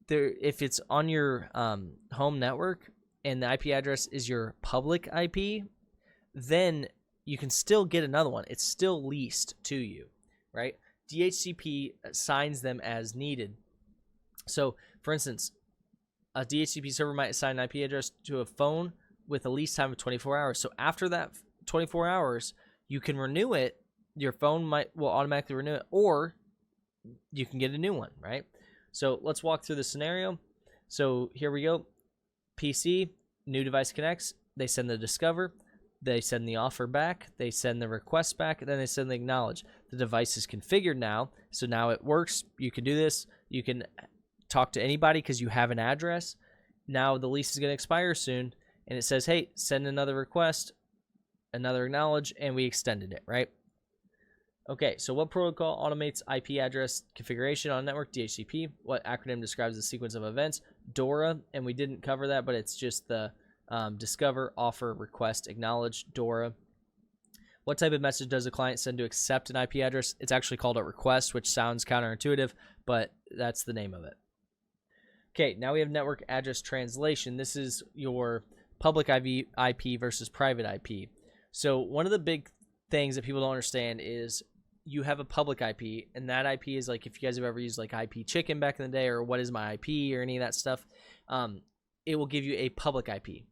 If it's on your home network and the IP address is your public IP, then you can still get another one. It's still leased to you, right? DHCP assigns them as needed. So, for instance, a DHCP server might assign an IP address to a phone with a lease time of 24 hours. So after that 24 hours, you can renew it. Your phone will automatically renew it, or you can get a new one, right? So let's walk through the scenario. So here we go. PC, new device connects. They send the discover. They send the offer back. They send the request back. And then they send the acknowledge. The device is configured now. So now it works. You can do this. You can talk to anybody because you have an address. Now the lease is going to expire soon. And it says, hey, send another request, another acknowledge, and we extended it, right? Okay, so what protocol automates IP address configuration on a network? DHCP. What acronym describes the sequence of events? DORA, and we didn't cover that, but it's just the discover, offer, request, acknowledge, DORA. What type of message does a client send to accept an IP address? It's actually called a request, which sounds counterintuitive, but that's the name of it. Okay, now we have network address translation. This is your public IP versus private IP. So one of the big things that people don't understand is you have a public IP, and that IP is like, if you guys have ever used like IP chicken back in the day, or what is my IP or any of that stuff, it will give you a public IP.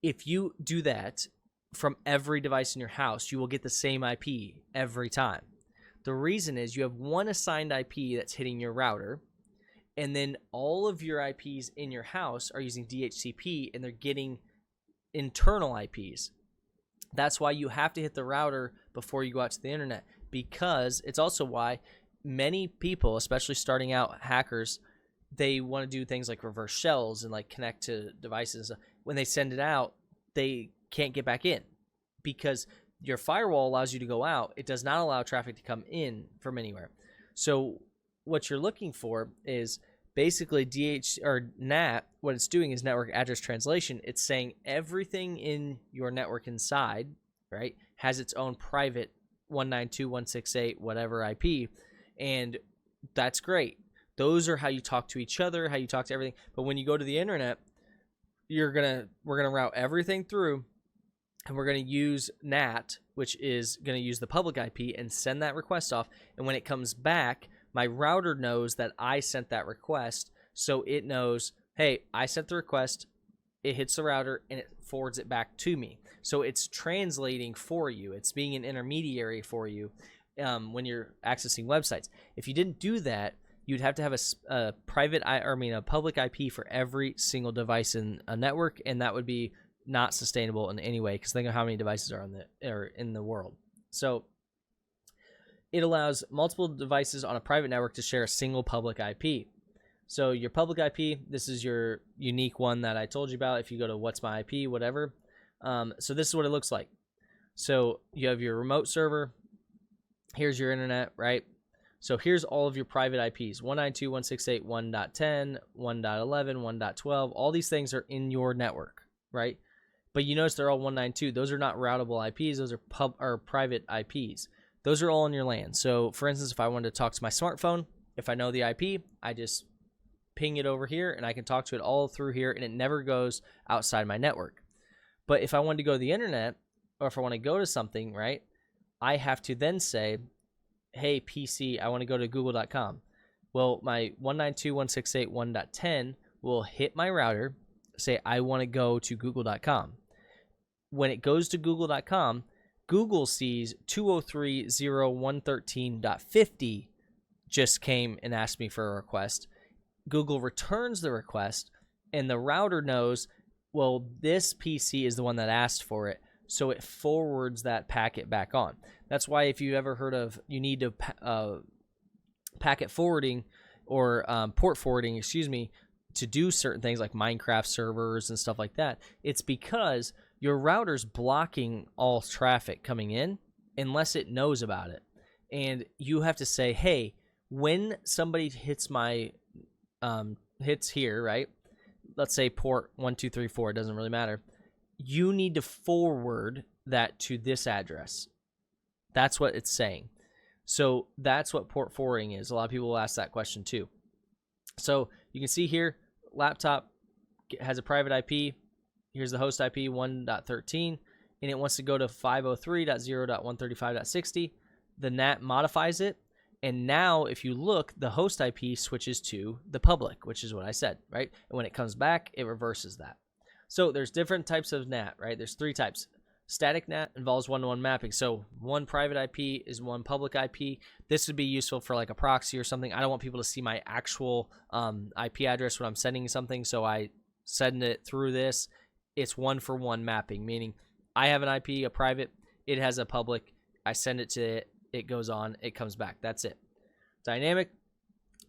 If you do that from every device in your house, you will get the same IP every time. The reason is you have one assigned IP that's hitting your router, and then all of your IPs in your house are using DHCP, and they're getting internal IPs. That's why you have to hit the router before you go out to the internet, because it's also why many people, especially starting out hackers, they want to do things like reverse shells and like connect to devices. When they send it out, they can't get back in because your firewall allows you to go out. It does not allow traffic to come in from anywhere. So what you're looking for is basically NAT. What it's doing is network address translation. It's saying everything in your network inside, right, has its own private 192.168 whatever IP, and that's great. Those are how you talk to each other, how you talk to everything. But when you go to the internet, we're gonna route everything through, and we're gonna use NAT, which is gonna use the public IP and send that request off. And when it comes back, my router knows that I sent that request, so it knows, hey, I sent the request, it hits the router, and it forwards it back to me. So it's translating for you. It's being an intermediary for you when you're accessing websites. If you didn't do that, you'd have to have a public IP for every single device in a network, and that would be not sustainable in any way, because think of how many devices are in the world. So it allows multiple devices on a private network to share a single public IP. So your public IP, this is your unique one that I told you about. If you go to what's my IP, whatever. So this is what it looks like. So you have your remote server. Here's your internet, right? So here's all of your private IPs. 192.168, 1.10, 1.11, 1.12. All these things are in your network, right? But you notice they're all 192. Those are not routable IPs. Those are private IPs. Those are all in your LAN. So for instance, if I wanted to talk to my smartphone, if I know the IP, I just ping it over here and I can talk to it all through here, and it never goes outside my network. But if I wanted to go to the internet, or if I want to go to something, right, I have to then say, hey, PC, I want to go to google.com. Well, my 192.168.1.10 will hit my router, say I want to go to google.com. When it goes to google.com, Google sees 203.0.113.50 just came and asked me for a request. Google returns the request, and the router knows, well, this PC is the one that asked for it, so it forwards that packet back on. That's why if you ever heard of, you need to packet forwarding or port forwarding, to do certain things like Minecraft servers and stuff like that, it's because your router's blocking all traffic coming in unless it knows about it. And you have to say, hey, when somebody hits my hits here, right? Let's say port 1234, it doesn't really matter. You need to forward that to this address. That's what it's saying. So that's what port forwarding is. A lot of people will ask that question too. So you can see here, laptop has a private IP. Here's the host IP 1.13, and it wants to go to 503.0.135.60. The NAT modifies it, And now if you look, the host IP switches to the public, which is what I said, right? And when it comes back, it reverses that. So there's different types of NAT, right? There's 3 types. Static NAT involves one-to-one mapping. So one private IP is one public IP. This would be useful for like a proxy or something. I don't want people to see my actual IP address when I'm sending something, so I send it through this. It's one-for-one mapping, meaning I have an IP, a private, it has a public, I send it to it, it goes on, it comes back. That's it. Dynamic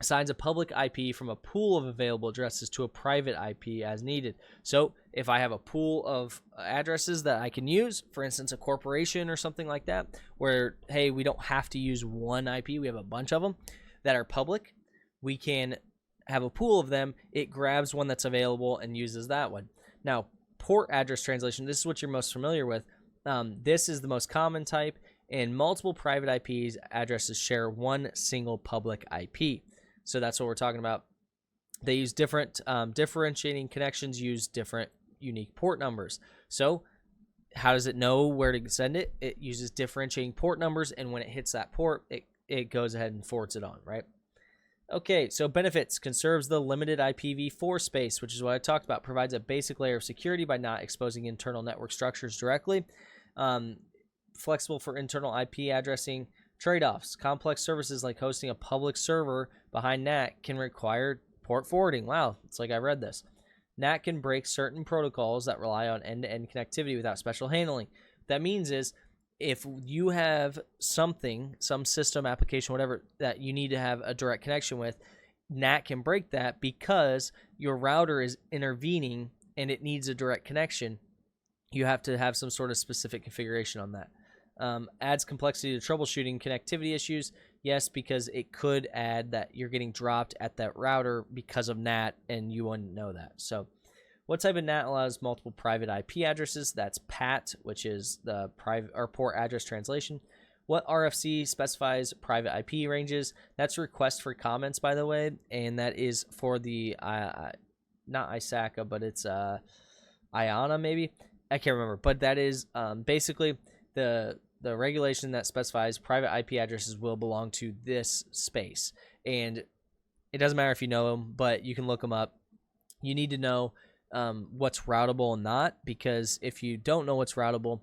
assigns a public IP from a pool of available addresses to a private IP as needed. So if I have a pool of addresses that I can use, for instance, a corporation or something like that, where, hey, we don't have to use one IP, we have a bunch of them that are public, we can have a pool of them, it grabs one that's available and uses that one. Now, port address translation, this is what you're most familiar with. This is the most common type, and multiple private IPs addresses share one single public IP. So that's what we're talking about. They use different differentiating connections, use different unique port numbers. So how does it know where to send it? It uses differentiating port numbers, and when it hits that port, it goes ahead and forwards it on, right? Okay, so benefits: conserves the limited IPv4 space, which is what I talked about, provides a basic layer of security by not exposing internal network structures directly, flexible for internal IP addressing. Trade-offs: complex services like hosting a public server behind NAT can require port forwarding. Wow, it's like I read this. NAT can break certain protocols that rely on end-to-end connectivity without special handling. What that means is, if you have something, some system, application, whatever, that you need to have a direct connection with, NAT can break that because your router is intervening and it needs a direct connection. You have to have some sort of specific configuration on that. Adds complexity to troubleshooting connectivity issues. Yes, because it could add that you're getting dropped at that router because of NAT and you wouldn't know that. So what type of NAT allows multiple private IP addresses? That's PAT, which is the private or port address translation. What RFC specifies private IP ranges? That's request for comments, by the way, and that is for the not ISACA, but it's IANA maybe. I can't remember, but that is basically the regulation that specifies private IP addresses will belong to this space, and it doesn't matter if you know them, but you can look them up. You need to know what's routable and not, because if you don't know what's routable,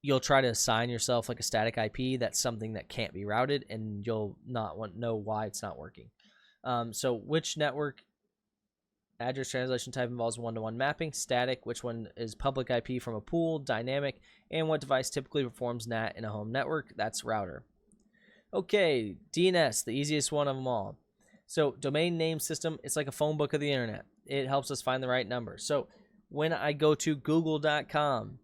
you'll try to assign yourself like a static IP that's something that can't be routed, and you'll not know why it's not working. So which network address translation type involves one-to-one mapping? Static, which one is public IP from a pool? Dynamic, and what device typically performs NAT in a home network? That's router. Okay, DNS, the easiest one of them all. So domain name system, it's like a phone book of the internet. It helps us find the right number. So when I go to google.com,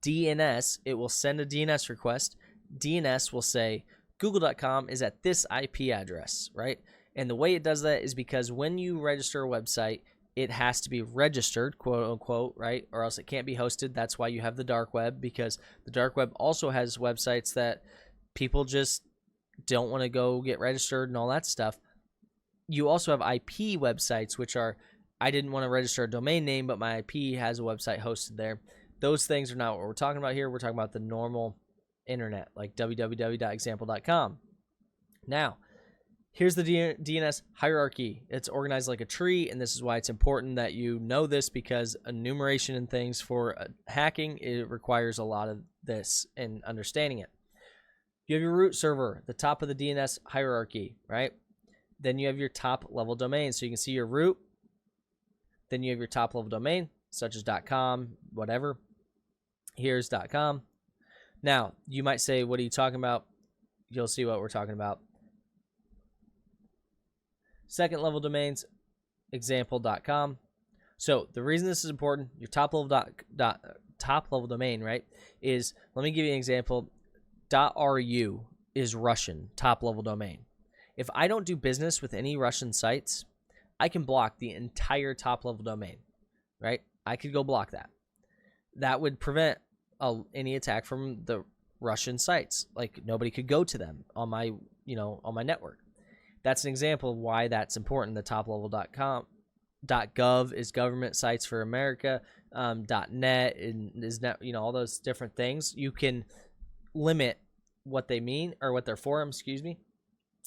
DNS, it will send a DNS request. DNS will say google.com is at this IP address, right? And the way it does that is because when you register a website, it has to be registered, quote unquote, right? Or else it can't be hosted. That's why you have the dark web, because the dark web also has websites that people just don't want to go get registered and all that stuff. You also have IP websites, which are, I didn't want to register a domain name, but my IP has a website hosted there. Those things are not what we're talking about here. We're talking about the normal internet, like www.example.com. Now, here's the DNS hierarchy. It's organized like a tree, and this is why it's important that you know this, because enumeration and things for hacking, it requires a lot of this and understanding it. You have your root server, the top of the DNS hierarchy, right? Then you have your top level domain. So you can see your root. Then you have your top level domain, such as .com, whatever. Here's .com. Now, you might say, what are you talking about? You'll see what we're talking about. Second level domains, example.com. So the reason this is important, your top level domain, right, is, let me give you an example. .ru is Russian, top level domain. If I don't do business with any Russian sites, I can block the entire top level domain, right? I could go block that. That would prevent any attack from the Russian sites. Like, nobody could go to them on my, on my network. That's an example of why that's important. The top level.com, .gov is government sites for America. .net is net, all those different things. You can limit what they mean, or what they're for, excuse me.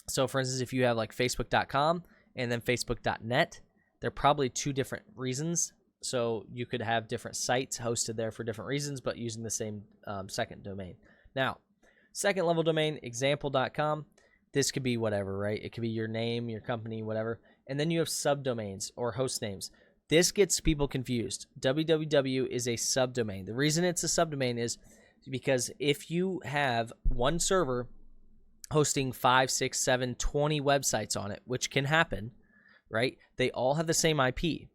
So for instance, if you have like facebook.com and then facebook.net, they're probably two different reasons. So you could have different sites hosted there for different reasons, but using the same second domain. Now, second level domain, example.com. This could be whatever, right? It could be your name, your company, whatever. And then you have subdomains or host names. This gets people confused. www is a subdomain. The reason it's a subdomain is because if you have one server hosting 5, 6, 7, 20 websites on it, which can happen, right? They all have the same IP.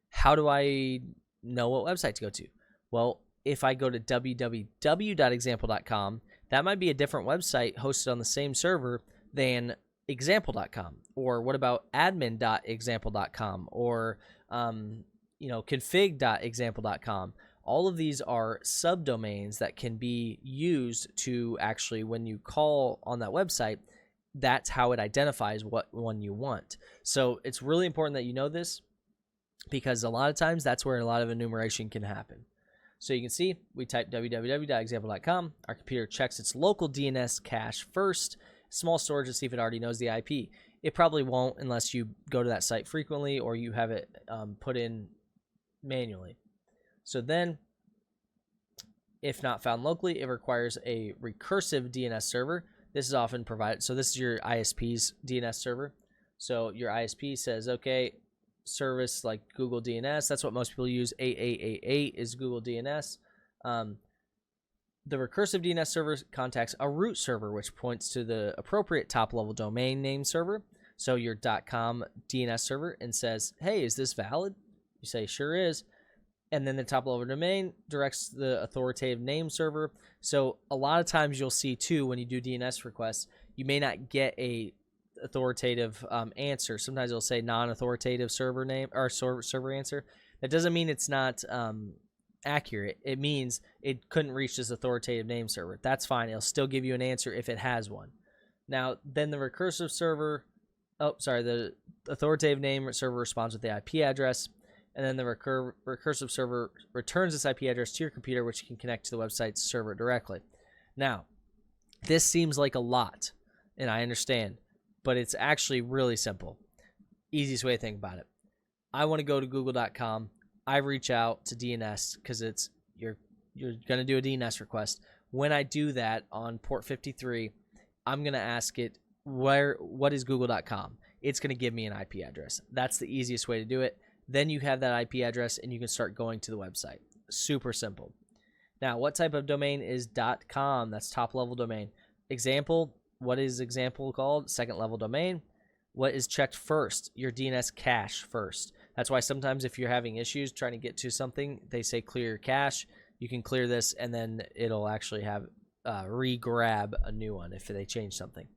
How do I know what website to go to? Well, if I go to www.example.com, that might be a different website hosted on the same server than example.com. Or what about admin.example.com or config.example.com? All of these are subdomains that can be used to actually, when you call on that website, that's how it identifies what one you want. So it's really important that you know this, because a lot of times that's where a lot of enumeration can happen. So you can see we type www.example.com. Our computer checks its local DNS cache first, small storage, to see if it already knows the IP. It probably won't unless you go to that site frequently or you have it put in manually. So then, if not found locally, it requires a recursive DNS server. This is often provided. So this is your ISP's DNS server. So your ISP says, okay, service like Google DNS. That's what most people use. 8888 is Google DNS. The recursive DNS server contacts a root server, which points to the appropriate top-level domain name server. So your .com DNS server, and says, hey, is this valid? You say, sure is. And then the top-level domain directs the authoritative name server. So a lot of times you'll see, too, when you do DNS requests, you may not get a authoritative answer. Sometimes it'll say non-authoritative server name or server answer. That doesn't mean it's not accurate. It means it couldn't reach this authoritative name server. That's fine. It'll still give you an answer if it has one. Now, then the recursive server, the authoritative name server responds with the IP address, and then the recursive server returns this IP address to your computer, which can connect to the website's server directly. Now, this seems like a lot, and I understand, but it's actually really simple. Easiest way to think about it. I want to go to google.com. I reach out to DNS because you're going to do a DNS request. When I do that on port 53, I'm going to ask it, what is google.com? It's going to give me an IP address. That's the easiest way to do it. Then you have that IP address and you can start going to the website. Super simple. Now, what type of domain is .com? That's top level domain. Example, what is example called? Second level domain. What is checked first? Your DNS cache first. That's why sometimes if you're having issues trying to get to something, they say clear your cache. You can clear this and then it'll actually have re-grab a new one if they change something.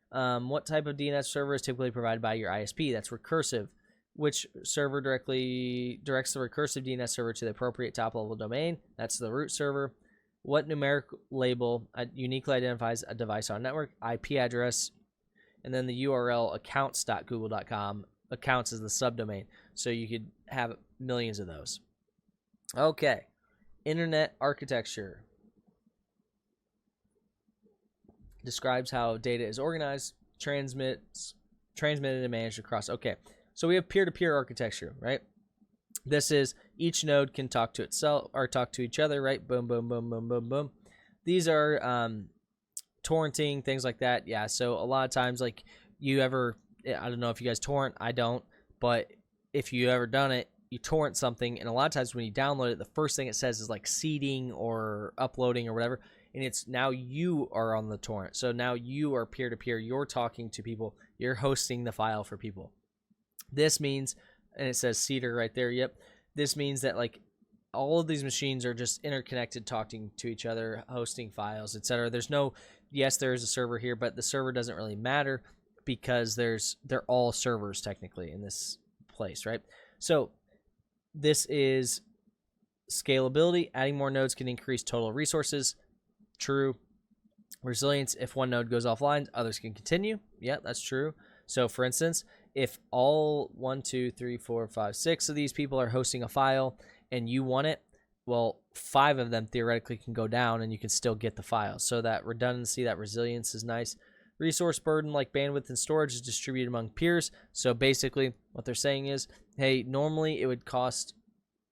What type of DNS server is typically provided by your ISP? That's recursive. Which server directly directs the recursive DNS server to the appropriate top-level domain? That's the root server. What numeric label uniquely identifies a device on a network? IP address. And then the URL accounts.google.com. Accounts is the subdomain. So you could have millions of those. Okay. Internet architecture. Describes how data is organized, transmitted and managed across. Okay. So we have peer-to-peer architecture, right? This is each node can talk to itself or talk to each other, right? Boom, boom, boom, boom, boom, boom. These are torrenting, things like that. Yeah, so a lot of times, like I don't know if you guys torrent, I don't, but if you ever done it, you torrent something, and a lot of times when you download it, the first thing it says is like seeding or uploading or whatever, and it's now you are on the torrent. So now you are peer-to-peer. You're talking to people. You're hosting the file for people. This means, and it says Cedar right there, yep. This means that like all of these machines are just interconnected, talking to each other, hosting files, etc. There's no, yes, there is a server here, but the server doesn't really matter because they're all servers technically in this place, right? So this is scalability. Adding more nodes can increase total resources. True. Resilience. If one node goes offline, others can continue. Yeah, that's true. So for instance, if all 1, 2, 3, 4, 5, 6 of these people are hosting a file and you want it, well, 5 of them theoretically can go down and you can still get the file. So that redundancy, that resilience is nice. Resource burden like bandwidth and storage is distributed among peers. So basically what they're saying is, hey, normally it would cost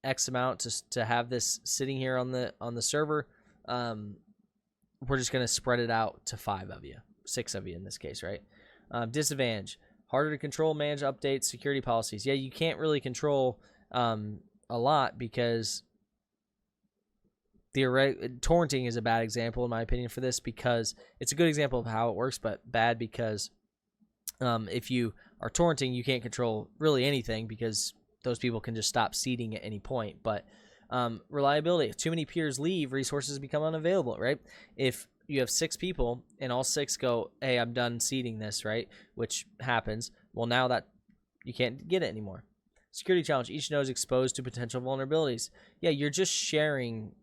X amount to have this sitting here on the server. We're just going to spread it out to 5 of you, 6 of you in this case, right? Disadvantage, harder to control, manage, update, security policies. Yeah, you can't really control a lot because torrenting is a bad example in my opinion for this, because it's a good example of how it works, but bad because if you are torrenting, you can't control really anything because those people can just stop seeding at any point. But reliability, if too many peers leave, resources become unavailable, right? If you have 6 people and all 6 go, hey, I'm done seeding this, right? Which happens. Well, now that you can't get it anymore. Security challenge, each node is exposed to potential vulnerabilities. Yeah, you're just sharing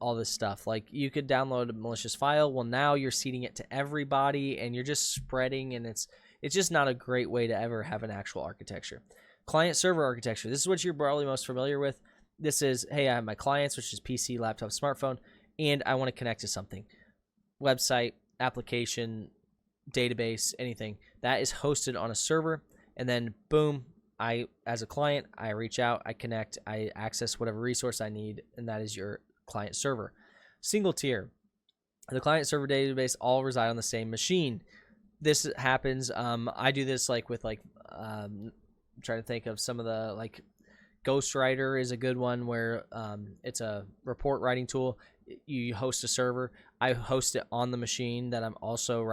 all this stuff. Like you could download a malicious file. Well, now you're seeding it to everybody and you're just spreading, and it's just not a great way to ever have an actual architecture. Client server architecture. This is what you're probably most familiar with. This is, hey, I have my clients, which is PC, laptop, smartphone, and I want to connect to something. Website, application, database, anything. That is hosted on a server, and then boom, as a client, I reach out, I connect, I access whatever resource I need, and that is your client server. Single tier. The client server database all reside on the same machine. This happens, I do this like with I'm trying to think of some of the, like Ghostwriter is a good one where it's a report writing tool. You host a server. I host it on the machine that I'm also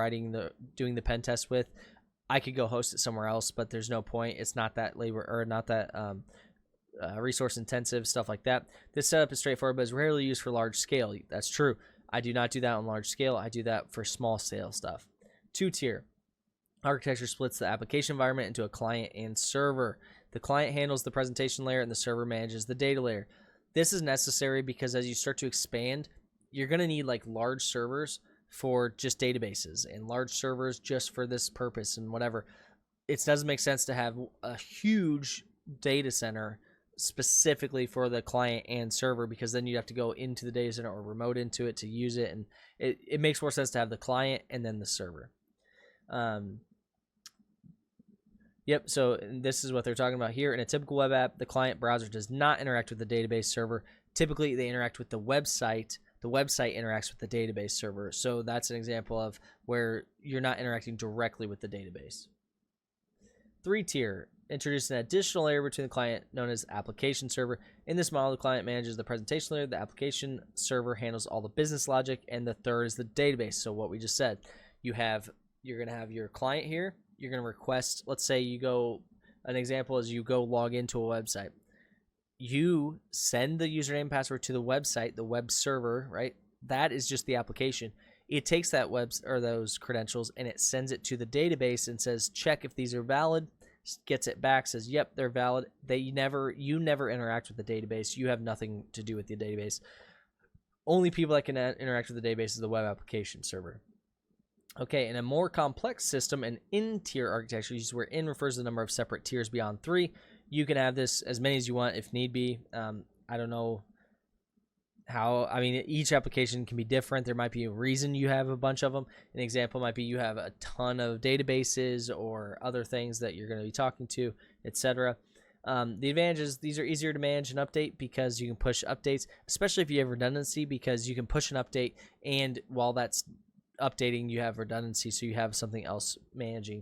doing the pen test with. I could go host it somewhere else, but there's no point. It's not that labor or not that resource intensive, stuff like that. This setup is straightforward, but is rarely used for large scale. That's true. I do not do that on large scale. I do that for small scale stuff. 2-tier. Architecture splits the application environment into a client and server. The client handles the presentation layer and the server manages the data layer. This is necessary because as you start to expand, you're going to need like large servers for just databases and large servers just for this purpose and whatever. It doesn't make sense to have a huge data center specifically for the client and server, because then you have to go into the data center or remote into it to use it. And it makes more sense to have the client and then the server. Yep, so this is what they're talking about here. In a typical web app, the client browser does not interact with the database server. Typically, they interact with the website. The website interacts with the database server. So that's an example of where you're not interacting directly with the database. 3-tier, introduce an additional layer between the client known as application server. In this model, the client manages the presentation layer. The application server handles all the business logic. And the third is the database. So what we just said, you're going to have your client here. You're going to request, let's say an example is you go log into a website. You send the username and password to the website, the web server, right? That is just the application. It takes that those credentials and it sends it to the database and says, check if these are valid, gets it back, says, yep, they're valid. You never interact with the database. You have nothing to do with the database. Only people that can interact with the database is the web application server. Okay, in a more complex system, an in-tier architecture, where in refers to the number of separate tiers beyond 3. You can have this as many as you want if need be. I don't know how, each application can be different. There might be a reason you have a bunch of them. An example might be you have a ton of databases or other things that you're going to be talking to, etc. The advantage is these are easier to manage and update because you can push updates, especially if you have redundancy, because you can push an update and while that's updating, you have redundancy, so you have something else managing.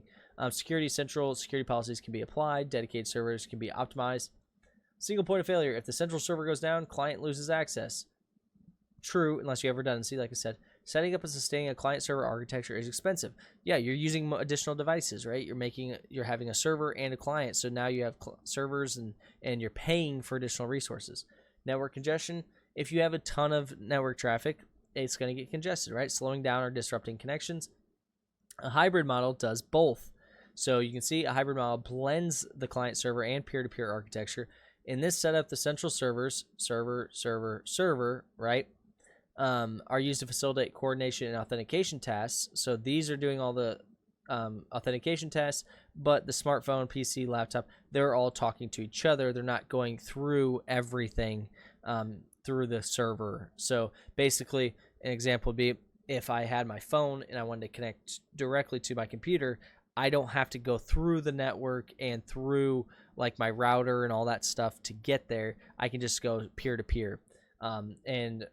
Security central, security policies can be applied, dedicated servers can be optimized. Single point of failure, if the central server goes down, client loses access. True, unless you have redundancy, like I said. Setting up and sustaining a client server architecture is expensive. Yeah, you're using additional devices, right? You're having a server and a client, so now you have servers and you're paying for additional resources. Network congestion, if you have a ton of network traffic, it's going to get congested, right? Slowing down or disrupting connections. A hybrid model does both. So you can see a hybrid model blends the client server and peer-to-peer architecture. In this setup, the central servers, server, right, are used to facilitate coordination and authentication tasks. So these are doing all the authentication tasks, but the smartphone, PC, laptop, they're all talking to each other. They're not going through everything through the server. So basically, an example would be if I had my phone and I wanted to connect directly to my computer, I don't have to go through the network and through like my router and all that stuff to get there. I can just go peer to peer. And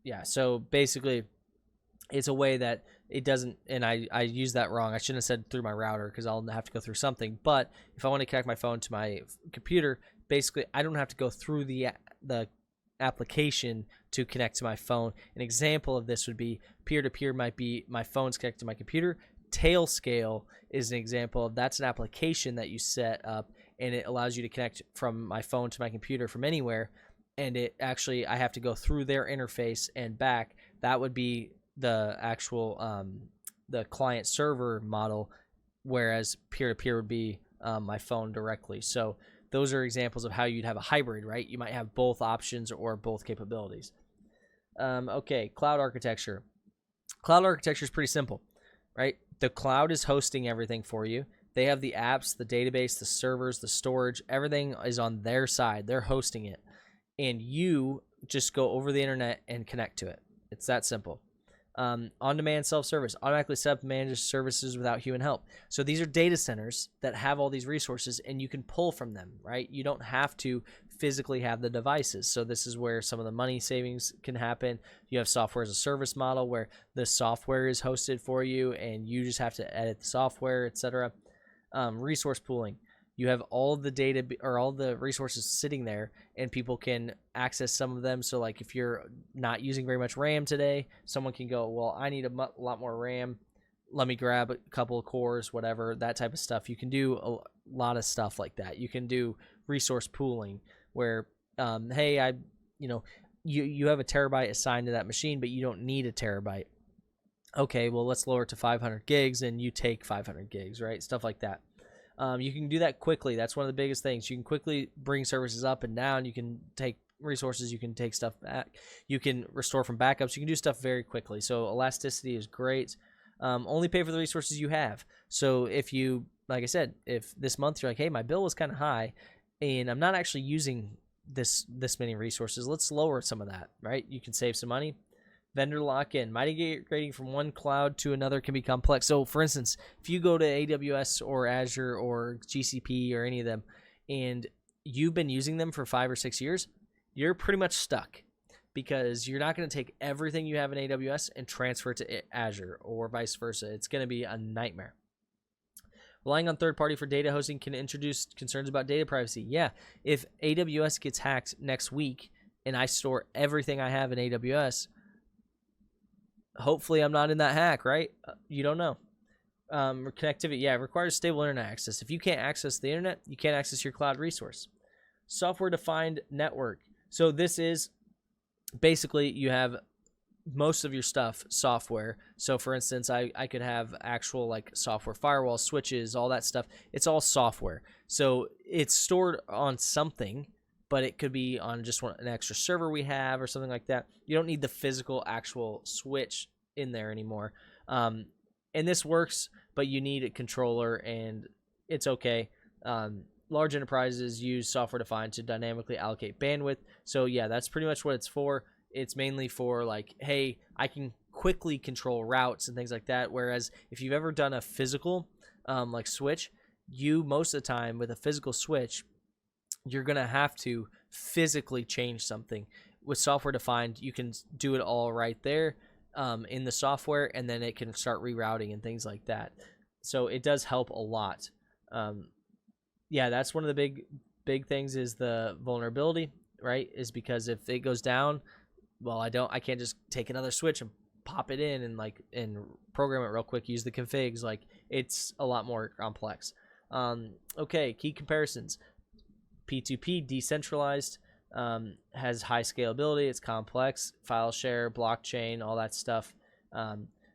yeah, so basically it's a way that it doesn't, and I used that wrong. I shouldn't have said through my router because I'll have to go through something. But if I want to connect my phone to my computer, basically I don't have to go through the application to connect to my phone. An example of this would be peer-to-peer might be my phone's connected to my computer. Tailscale is an example of that's an application that you set up, and it allows you to connect from my phone to my computer from anywhere. And it actually, I have to go through their interface and back. That would be the actual the client server model, whereas peer-to-peer would be my phone directly. So those are examples of how you'd have a hybrid, right? You might have both options or both capabilities. Okay, cloud architecture. Cloud architecture is pretty simple, right? The cloud is hosting everything for you. They have the apps, the database, the servers, the storage. Everything is on their side. They're hosting it. And you just go over the internet and connect to it. It's that simple. On-demand self-service, automatically set up and manage services without human help. So these are data centers that have all these resources, and you can pull from them, right? You don't have to physically have the devices. So this is where some of the money savings can happen. You have software as a service model where the software is hosted for you, and you just have to edit the software, etc. Resource pooling. You have all the data or all the resources sitting there, and people can access some of them. So like if you're not using very much RAM today, someone can go, well, I need a lot more RAM. Let me grab a couple of cores, whatever, that type of stuff. You can do a lot of stuff like that. You can do resource pooling where, hey, you have a terabyte assigned to that machine, but you don't need a terabyte. Okay, well, let's lower it to 500 gigs, and you take 500 gigs, right? Stuff like that. You can do that quickly. That's one of the biggest things. You can quickly bring services up and down. You can take resources. You can take stuff back. You can restore from backups. You can do stuff very quickly. So elasticity is great. Only pay for the resources you have. So if you, like I said, if this month you're like, hey, my bill was kind of high and I'm not actually using this many resources, let's lower some of that, right? You can save some money. Vendor lock-in. Migrating from one cloud to another can be complex. So, for instance, if you go to AWS or Azure or GCP or any of them, and you've been using them for 5 or 6 years, you're pretty much stuck because you're not going to take everything you have in AWS and transfer it to Azure or vice versa. It's going to be a nightmare. Relying on third-party for data hosting can introduce concerns about data privacy. Yeah, if AWS gets hacked next week and I store everything I have in AWS, hopefully I'm not in that hack, right? You don't know. Connectivity, yeah, it requires stable internet access. If you can't access the internet, you can't access your cloud resource. Software-defined network. So this is basically you have most of your stuff software. So for instance, I could have actual like software firewall switches, all that stuff. It's all software. So it's stored on something, but it could be on just an extra server we have or something like that. You don't need the physical actual switch in there anymore. And this works, but you need a controller, and it's okay. Large enterprises use software-defined to dynamically allocate bandwidth. So yeah, that's pretty much what it's for. It's mainly for like, hey, I can quickly control routes and things like that. Whereas if you've ever done a physical like switch, you most of the time with a physical switch, you're going to have to physically change something. With software defined, you can do it all right there in the software, and then it can start rerouting and things like that. So it does help a lot. Yeah, that's one of the big things is the vulnerability, right? Is because if it goes down, well, I can't just take another switch and pop it in and program it real quick, use the configs. Like, it's a lot more complex. Okay, key comparisons. P2P, decentralized, has high scalability, it's complex, file share, blockchain, all that stuff.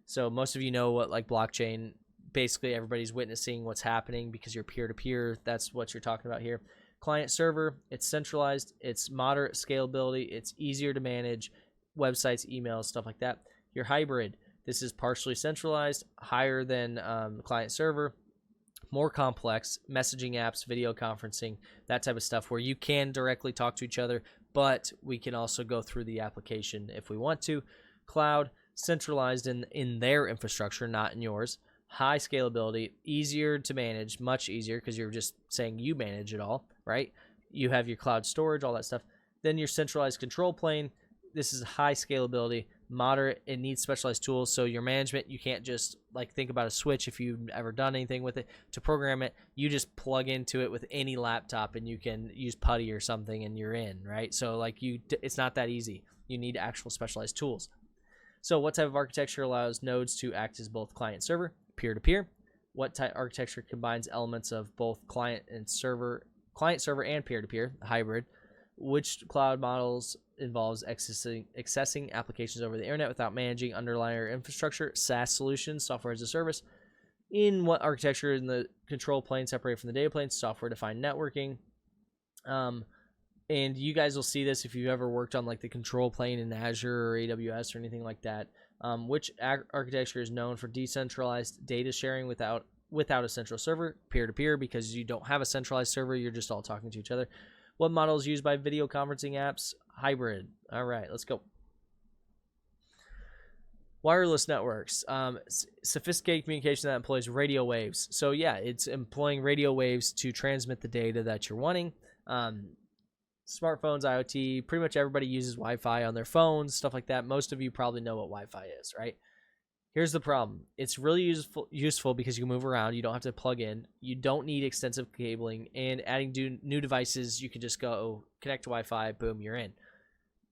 So most of you know what like blockchain, basically everybody's witnessing what's happening because you're peer-to-peer. That's what you're talking about here. Client server, it's centralized, it's moderate scalability, it's easier to manage, websites, emails, stuff like that. Your hybrid, this is partially centralized, higher than client server, more complex, messaging apps, video conferencing, that type of stuff where you can directly talk to each other, but we can also go through the application if we want to. Cloud, centralized in their infrastructure, not in yours. High scalability, easier to manage, much easier because you're just saying you manage it all, right? You have your cloud storage, all that stuff. Then your centralized control plane. This is high scalability, moderate. It needs specialized tools. So your management, you can't just like think about a switch if you've ever done anything with it. To program it, you just plug into it with any laptop and you can use PuTTY or something and you're in, right? So like it's not that easy. You need actual specialized tools. So what type of architecture allows nodes to act as both client server, peer-to-peer? What type application combines elements of both client server and peer-to-peer, hybrid? Which cloud models involves accessing applications over the internet without managing underlying infrastructure? SaaS solutions, software as a service. In what architecture in the control plane separated from the data plane? Software-defined networking. And you guys will see this if you've ever worked on like the control plane in Azure or AWS or anything like that. Which architecture is known for decentralized data sharing without a central server? Peer-to-peer, because you don't have a centralized server, you're just all talking to each other. What model is used by video conferencing apps? Hybrid. All right, let's go. Wireless networks. Sophisticated communication that employs radio waves. So yeah, it's employing radio waves to transmit the data that you're wanting. Smartphones, IoT, pretty much everybody uses Wi-Fi on their phones, stuff like that. Most of you probably know what Wi-Fi is, right? Here's the problem. It's really useful because you can move around. You don't have to plug in. You don't need extensive cabling. And adding new devices, you can just go connect to Wi-Fi, boom, you're in.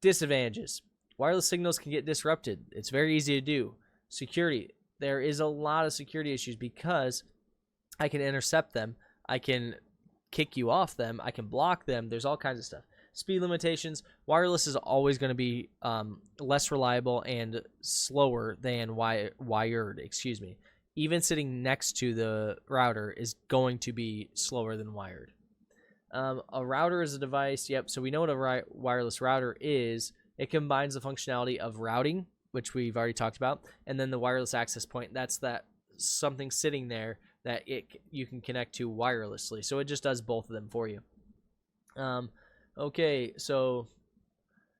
Disadvantages. Wireless signals can get disrupted. It's very easy to do. Security. There is a lot of security issues because I can intercept them. I can kick you off them. I can block them. There's all kinds of stuff. Speed limitations. Wireless is always going to be less reliable and slower than wired. Even sitting next to the router is going to be slower than wired. A router is a device. Yep. So we know what a wireless router is. It combines the functionality of routing, which we've already talked about, and then the wireless access point. That's that something sitting there that you can connect to wirelessly. So it just does both of them for you. Okay, so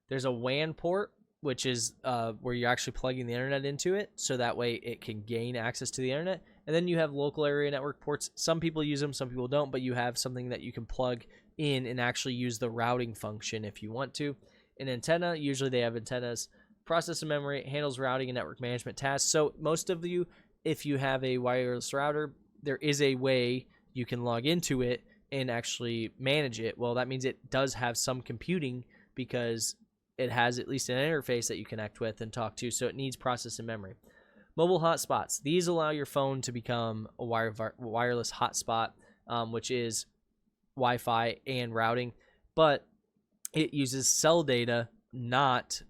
there's a WAN port, which is where you're actually plugging the internet into it, so that way it can gain access to the internet. And then you have local area network ports. Some people use them, some people don't, but you have something that you can plug in and actually use the routing function if you want to. An antenna, usually they have antennas. Processor memory handles routing and network management tasks. So most of you, if you have a wireless router, there is a way you can log into it and actually manage it. Well, that means it does have some computing because it has at least an interface that you connect with and talk to, so it needs processing memory. Mobile hotspots. These allow your phone to become a wireless hotspot, which is Wi-Fi and routing, but it uses cell data, not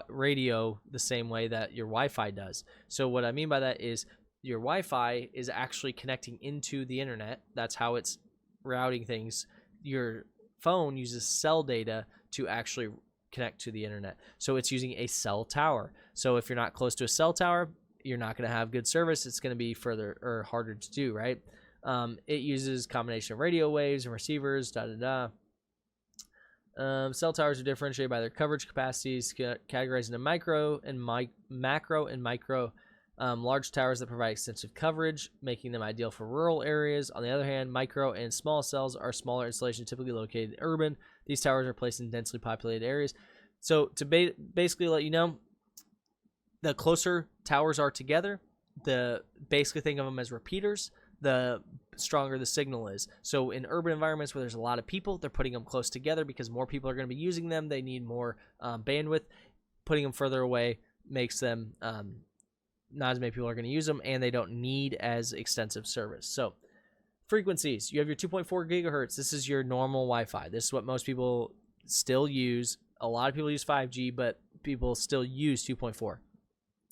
radio, the same way that your Wi-Fi does. So what I mean by that is your Wi-Fi is actually connecting into the internet. That's how it's routing things. Your phone uses cell data to actually connect to the internet. So it's using a cell tower. So if you're not close to a cell tower, you're not going to have good service. It's going to be further or harder to do, right? It uses combination of radio waves and receivers, cell towers are differentiated by their coverage capacities, categorized into macro and micro. Large towers that provide extensive coverage, making them ideal for rural areas. On the other hand, micro and small cells are smaller installations typically located in urban. These towers are placed in densely populated areas. So to basically let you know, the closer towers are together, basically think of them as repeaters, the stronger the signal is. So in urban environments where there's a lot of people, they're putting them close together because more people are going to be using them. They need more bandwidth. Putting them further away makes them not as many people are going to use them, and they don't need as extensive service. So frequencies, you have your 2.4 gigahertz. This is your normal Wi-Fi. This is what most people still use. A lot of people use 5G, but people still use 2.4.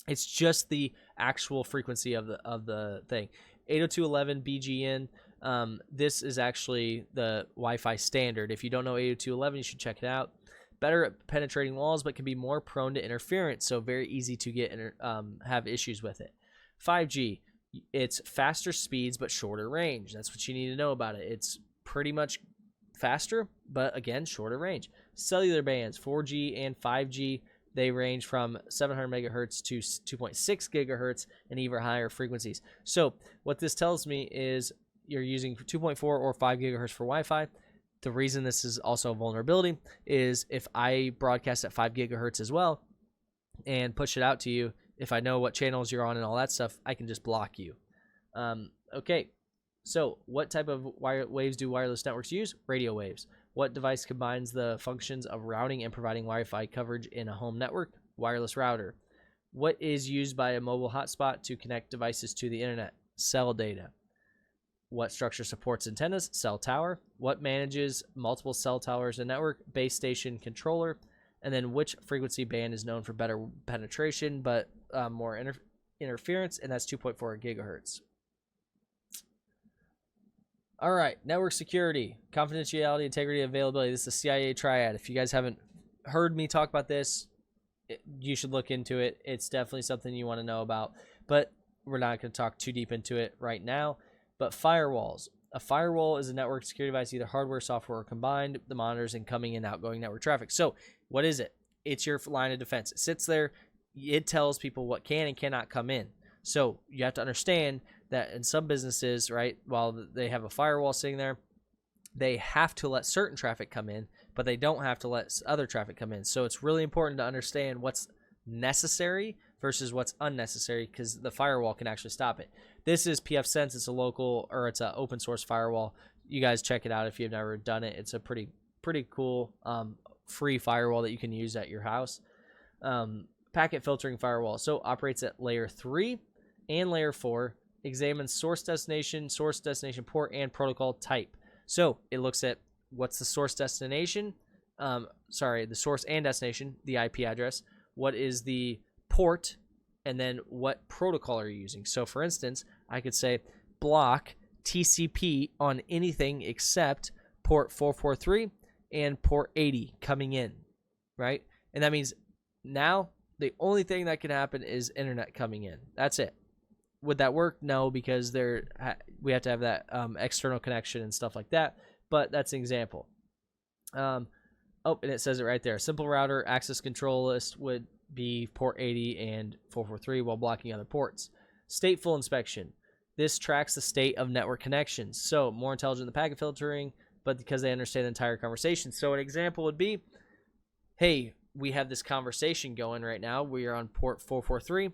It's just the actual frequency of the thing. 802.11 BGN. This is actually the Wi-Fi standard. If you don't know 802.11, you should check it out. Better at penetrating walls, but can be more prone to interference, so very easy to get have issues with it. 5G, it's faster speeds but shorter range. That's what you need to know about it. It's pretty much faster, but again, shorter range. Cellular bands, 4G and 5G, they range from 700 megahertz to 2.6 gigahertz and even higher frequencies. So what this tells me is you're using 2.4 or 5 gigahertz for Wi-Fi. The reason this is also a vulnerability is if I broadcast at 5 gigahertz as well and push it out to you, if I know what channels you're on and all that stuff, I can just block you. Okay, so what type of waves do wireless networks use? Radio waves. What device combines the functions of routing and providing Wi-Fi coverage in a home network? Wireless router. What is used by a mobile hotspot to connect devices to the internet? Cell data. What structure supports antennas? Cell tower. What manages multiple cell towers in a network? Base station controller. And then which frequency band is known for better penetration but more interference? And that's 2.4 gigahertz. All right, network security, confidentiality, integrity, availability. This is the CIA triad. If you guys haven't heard me talk about this, you should look into it. It's definitely something you want to know about, but we're not going to talk too deep into it right now. But firewalls. A firewall is a network security device, either hardware, software, or combined. The monitors incoming and outgoing network traffic. So what is it? It's your line of defense. It sits there. It tells people what can and cannot come in. So you have to understand that in some businesses, right, while they have a firewall sitting there, they have to let certain traffic come in, but they don't have to let other traffic come in. So it's really important to understand what's necessary versus what's unnecessary, because the firewall can actually stop it. This is pfSense. It's a local, or it's an open source firewall. You guys check it out if you've never done it. It's a pretty cool free firewall that you can use at your house. Packet filtering firewall. So operates at layer 3 and layer 4. Examines source destination port, and protocol type. So it looks at what's the source destination, the source and destination, the IP address, what is the port, and then what protocol are you using. So for instance, I could say block TCP on anything except port 443 and port 80 coming in, right? And that means now the only thing that can happen is internet coming in. That's it. Would that work? No, because we have to have that external connection and stuff like that. But that's an example. And it says it right there. Simple router access control list would be port 80 and 443 while blocking other ports. Stateful inspection. This tracks the state of network connections. So more intelligent than packet filtering, but because they understand the entire conversation. So an example would be, hey, we have this conversation going right now. We are on port 443.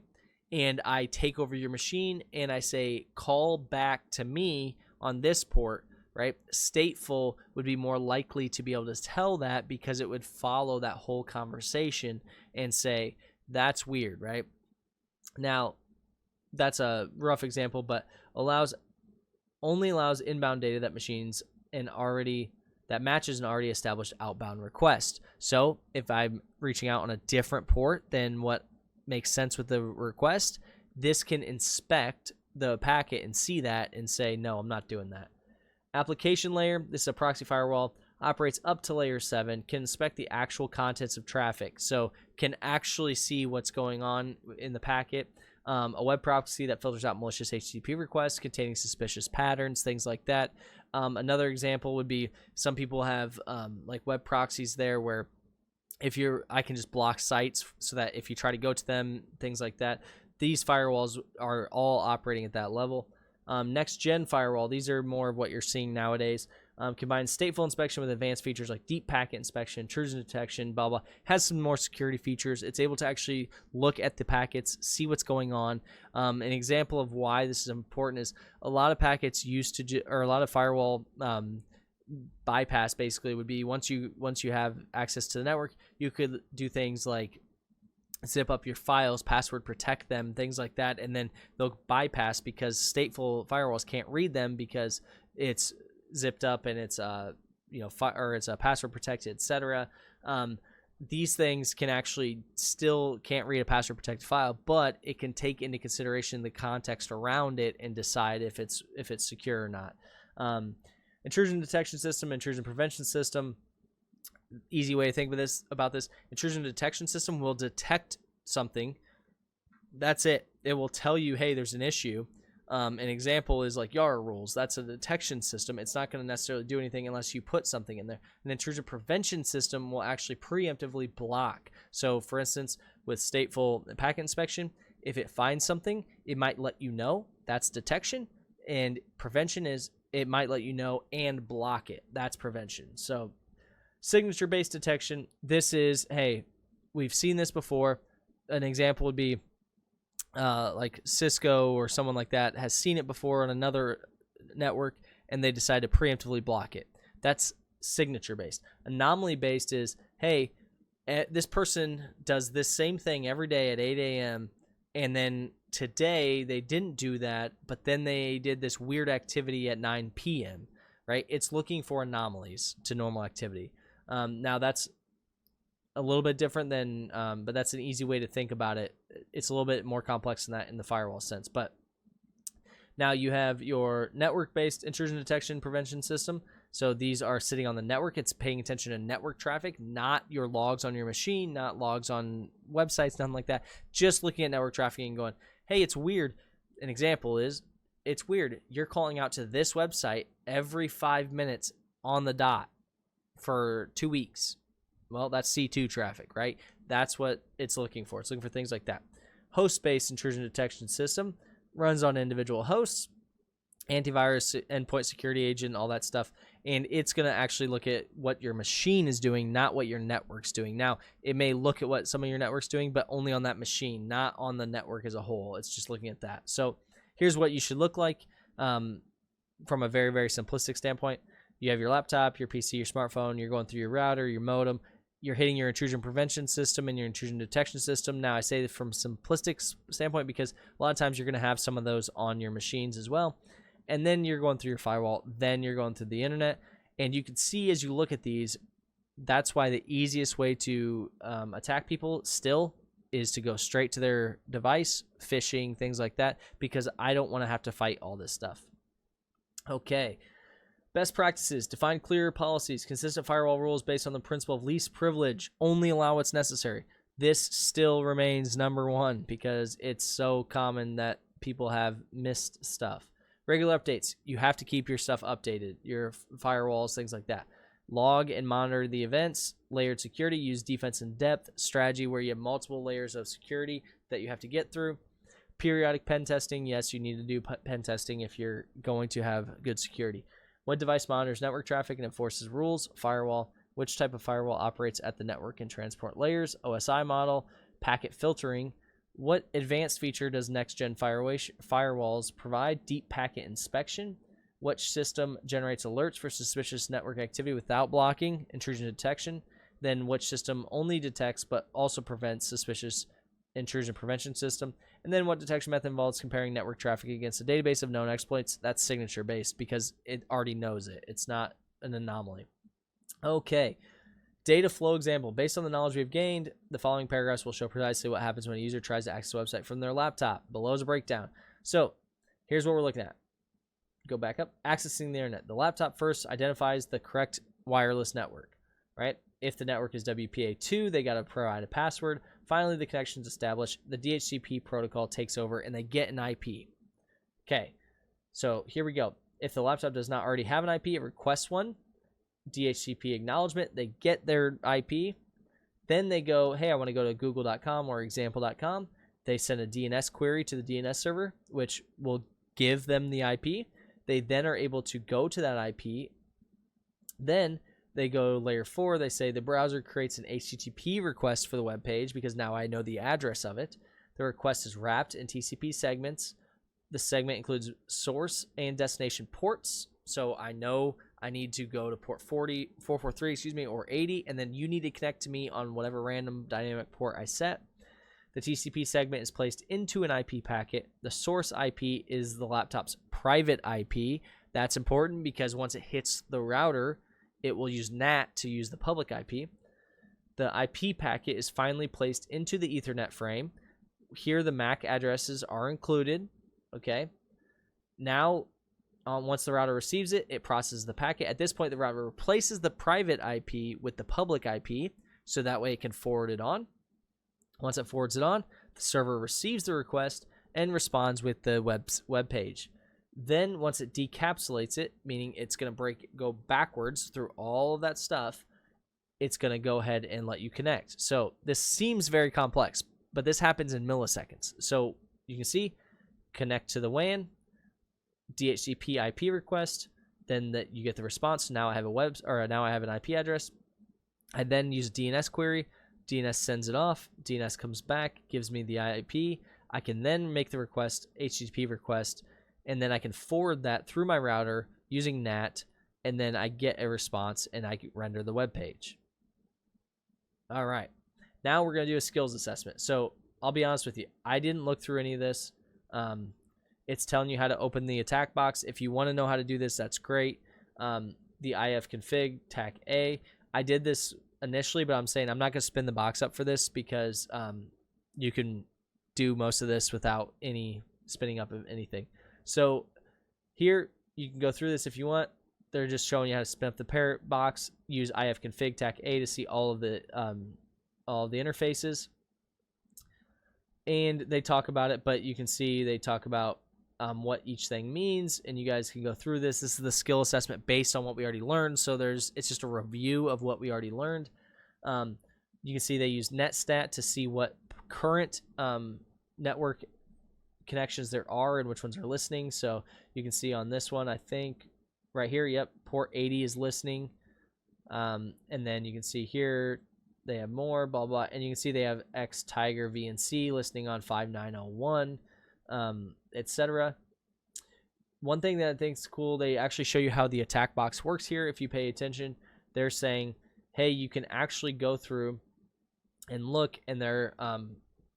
And I take over your machine and I say, call back to me on this port, right? Stateful would be more likely to be able to tell that because it would follow that whole conversation and say, that's weird, right? Now, that's a rough example, but only allows inbound data that matches an already established outbound request. So if I'm reaching out on a different port than what makes sense with the request, this can inspect the packet and see that and say, no, I'm not doing that. Application layer, this is a proxy firewall, operates up to layer 7, can inspect the actual contents of traffic, so can actually see what's going on in the packet. A web proxy that filters out malicious HTTP requests containing suspicious patterns, things like that. Another example would be some people have like web proxies there where I can just block sites so that if you try to go to them, things like that. These firewalls are all operating at that level. Next gen firewall, these are more of what you're seeing nowadays. Combines stateful inspection with advanced features like deep packet inspection, intrusion detection, blah, blah. Has some more security features. It's able to actually look at the packets, see what's going on. An example of why this is important is a lot of packets or a lot of firewall bypass basically would be once you have access to the network, you could do things like zip up your files, password protect them, things like that, and then they'll bypass because stateful firewalls can't read them because it's zipped up and it's it's password protected, etc. These things can actually still can't read a password protected file, but it can take into consideration the context around it and decide if it's secure or not. Intrusion detection system, intrusion prevention system. Easy way to think about this. Intrusion detection system will detect something. That's it. It will tell you, hey, there's an issue. An example is like YARA rules. That's a detection system. It's not going to necessarily do anything unless you put something in there. An intrusion prevention system will actually preemptively block. So, for instance, with stateful packet inspection, if it finds something, it might let you know. That's detection. And prevention is it might let you know and block it. That's prevention. So, signature-based detection, this is, hey, we've seen this before. An example would be like Cisco or someone like that has seen it before on another network and they decide to preemptively block it. That's signature-based. Anomaly-based is, hey, this person does this same thing every day at 8 a.m. and then today they didn't do that, but then they did this weird activity at 9 p.m., right? It's looking for anomalies to normal activity. Now, that's a little bit different than, but that's an easy way to think about it. It's a little bit more complex than that in the firewall sense. But now you have your network-based intrusion detection prevention system. So these are sitting on the network. It's paying attention to network traffic, not your logs on your machine, not logs on websites, nothing like that. Just looking at network traffic and going, hey, it's weird. An example is, it's weird. You're calling out to this website every 5 minutes on the dot for 2 weeks. Well, that's C2 traffic, right? That's what it's looking for. It's looking for things like that. Host-based intrusion detection system runs on individual hosts, antivirus, endpoint security agent, all that stuff. And it's going to actually look at what your machine is doing, not what your network's doing. Now, it may look at what some of your network's doing, but only on that machine, not on the network as a whole. It's just looking at that. So here's what you should look like from a very, very simplistic standpoint. You have your laptop, your PC, your smartphone. You're going through your router, your modem. You're hitting your intrusion prevention system and your intrusion detection system. Now, I say this from simplistic standpoint because a lot of times you're going to have some of those on your machines as well. And then you're going through your firewall. Then you're going through the internet. And you can see as you look at these, that's why the easiest way to attack people still is to go straight to their device, phishing, things like that, because I don't want to have to fight all this stuff. Okay. Best practices, define clear policies, consistent firewall rules based on the principle of least privilege, only allow what's necessary. This still remains number one because it's so common that people have missed stuff. Regular updates, you have to keep your stuff updated, your firewalls, things like that. Log and monitor the events. Layered security, use defense in depth. Strategy where you have multiple layers of security that you have to get through. Periodic pen testing, yes, you need to do pen testing if you're going to have good security. What device monitors network traffic and enforces rules? Firewall. Which type of firewall operates at the network and transport layers? OSI model. Packet filtering. What advanced feature does next-gen firewalls provide? Deep packet inspection. Which system generates alerts for suspicious network activity without blocking? Intrusion detection. Then which system only detects but also prevents suspicious intrusion prevention system? And then what detection method involves comparing network traffic against a database of known exploits? That's signature based because it already knows it. It's not an anomaly. Okay. Data flow example. Based on the knowledge we've gained, the following paragraphs will show precisely what happens when a user tries to access a website from their laptop. Below is a breakdown. So here's what we're looking at. Go back up. Accessing the internet. The laptop first identifies the correct wireless network, right? If the network is WPA2, they got to provide a password. Finally, the connection is established. The DHCP protocol takes over, and they get an IP. Okay, so here we go. If the laptop does not already have an IP, it requests one. DHCP acknowledgement. They get their IP. Then they go, hey, I want to go to google.com or example.com. They send a DNS query to the DNS server, which will give them the IP. They then are able to go to that IP. Then they go layer 4. They say the browser creates an HTTP request for the web page because now I know the address of it. The request is wrapped in TCP segments. The segment includes source and destination ports. So I know I need to go to port 443, or 80, and then you need to connect to me on whatever random dynamic port I set. The TCP segment is placed into an IP packet. The source IP is the laptop's private IP. That's important because once it hits the router, it will use NAT to use the public IP. The IP packet is finally placed into the Ethernet frame. Here, the MAC addresses are included. Okay. Now, once the router receives it, it processes the packet. At this point, the router replaces the private IP with the public IP, so that way it can forward it on. Once it forwards it on, the server receives the request and responds with the web page. Then once it decapsulates it, meaning it's going to go backwards through all of that stuff, it's going to go ahead and let you connect. So this seems very complex, but this happens in milliseconds. So you can see, connect to the WAN, DHCP IP request, then that you get the response. Now I have now I have an IP address. I then use a DNS query. DNS sends it off. DNS comes back, gives me the IP. I can then make the request, HTTP request, and then I can forward that through my router using NAT, and then I get a response and I render the web page. All right, now we're going to do a skills assessment. So I'll be honest with you, I didn't look through any of this. It's telling you how to open the attack box. If you want to know how to do this, that's great. The IF config, TAC A. I did this initially, but I'm saying I'm not going to spin the box up for this because you can do most of this without any spinning up of anything. So here, you can go through this if you want. They're just showing you how to spin up the parent box. Use IF config TAC A to see all of the interfaces. And they talk about it, but you can see they talk about what each thing means, and you guys can go through this. This is the skill assessment based on what we already learned. So it's just a review of what we already learned. You can see they use NetStat to see what current network connections there are and which ones are listening. So you can see on this one, I think right here, yep, port 80 is listening. And then you can see here they have more, blah, blah. And you can see they have X Tiger VNC listening on 5901, etc. One thing that I think is cool, they actually show you how the attack box works here. If you pay attention, they're saying, hey, you can actually go through and look, and they're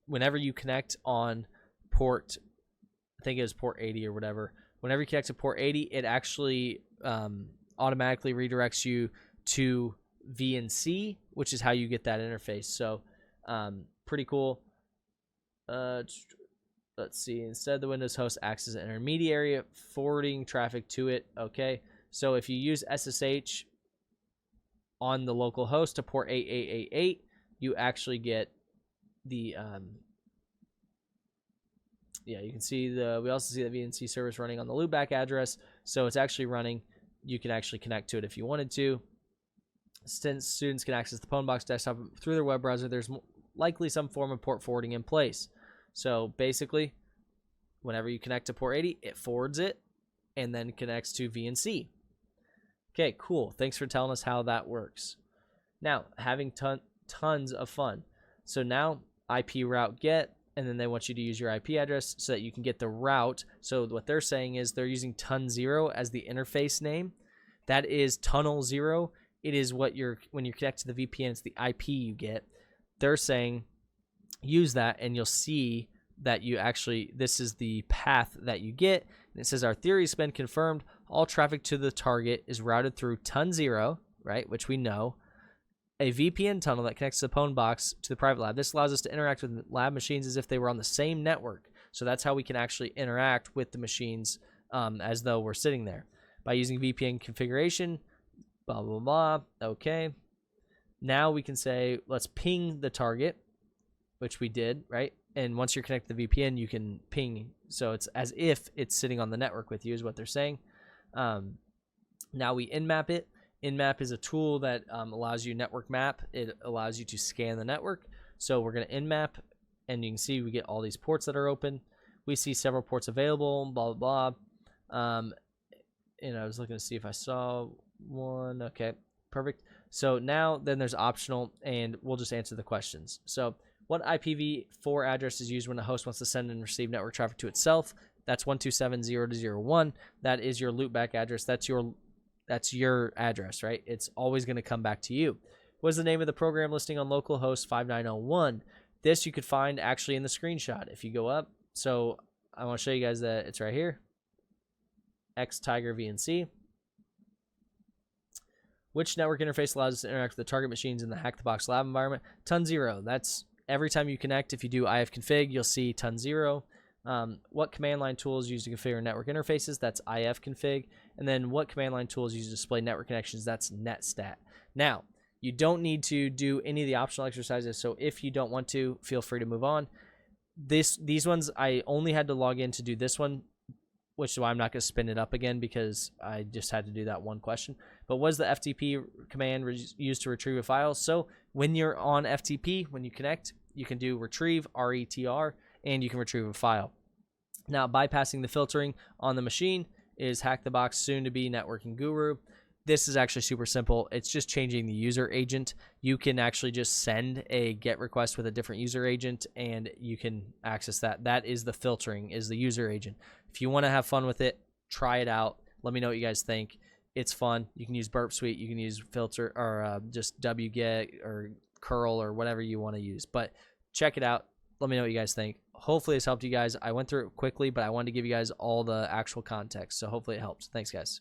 whenever you connect on port, I think it was port 80 or whatever, whenever you connect to port 80, it actually automatically redirects you to VNC, which is how you get that interface. So pretty cool. Let's see, instead the Windows host acts as an intermediary, forwarding traffic to it. Okay, so if you use SSH on the local host to port 8888, you actually get the you can see we also see the VNC service running on the loopback address, so it's actually running. You can actually connect to it if you wanted to. Since students can access the Pwnbox desktop through their web browser, there's likely some form of port forwarding in place. So basically, whenever you connect to port 80, it forwards it and then connects to VNC. Okay, cool. Thanks for telling us how that works. Now, having tons of fun. So now IP route get, and then they want you to use your IP address so that you can get the route. So what they're saying is they're using ton0 as the interface name. That is tunnel 0. It is what when you connect to the VPN, it's the IP you get. They're saying use that, and you'll see that this is the path that you get. And it says our theory has been confirmed. All traffic to the target is routed through ton0, right, which we know, a VPN tunnel that connects the Pwnbox to the private lab. This allows us to interact with lab machines as if they were on the same network. So that's how we can actually interact with the machines as though we're sitting there. By using VPN configuration, blah, blah, blah. Okay. Now we can say, let's ping the target, which we did, right? And once you're connected to the VPN, you can ping. So it's as if it's sitting on the network with you is what they're saying. Now we nmap it. Nmap is a tool that allows you network map. It allows you to scan the network. So we're going to nmap, and you can see we get all these ports that are open. We see several ports available, blah, blah, blah. And I was looking to see if I saw one. Okay, perfect. So now then there's optional, and we'll just answer the questions. So what IPv4 address is used when a host wants to send and receive network traffic to itself? That's 127.0.0.1. That is your loopback address. That's your address, right? It's always going to come back to you. What is the name of the program listing on localhost 5901? This you could find actually in the screenshot if you go up. So I want to show you guys that it's right here. X Tiger VNC. Which network interface allows us to interact with the target machines in the Hack the Box lab environment? ton0. That's every time you connect. If you do IF config, you'll see ton0. What command line tools used to configure network interfaces? That's IF config. And then what command line tools used to display network connections? That's netstat. Now, you don't need to do any of the optional exercises, so if you don't want to, feel free to move on. these ones, I only had to log in to do this one, which is why I'm not going to spin it up again because I just had to do that one question. But was the FTP command used to retrieve a file? So when you're on FTP, when you connect, you can do retrieve, RETR, and you can retrieve a file. Now, bypassing the filtering on the machine is Hack the Box, soon to be networking guru. This is actually super simple. It's just changing the user agent. You can actually just send a GET request with a different user agent, and you can access that. That is the filtering, is the user agent. If you want to have fun with it, try it out. Let me know what you guys think. It's fun. You can use Burp Suite. You can use filter or just wget or curl or whatever you want to use. But check it out. Let me know what you guys think. Hopefully this helped you guys. I went through it quickly, but I wanted to give you guys all the actual context. So hopefully it helps. Thanks, guys.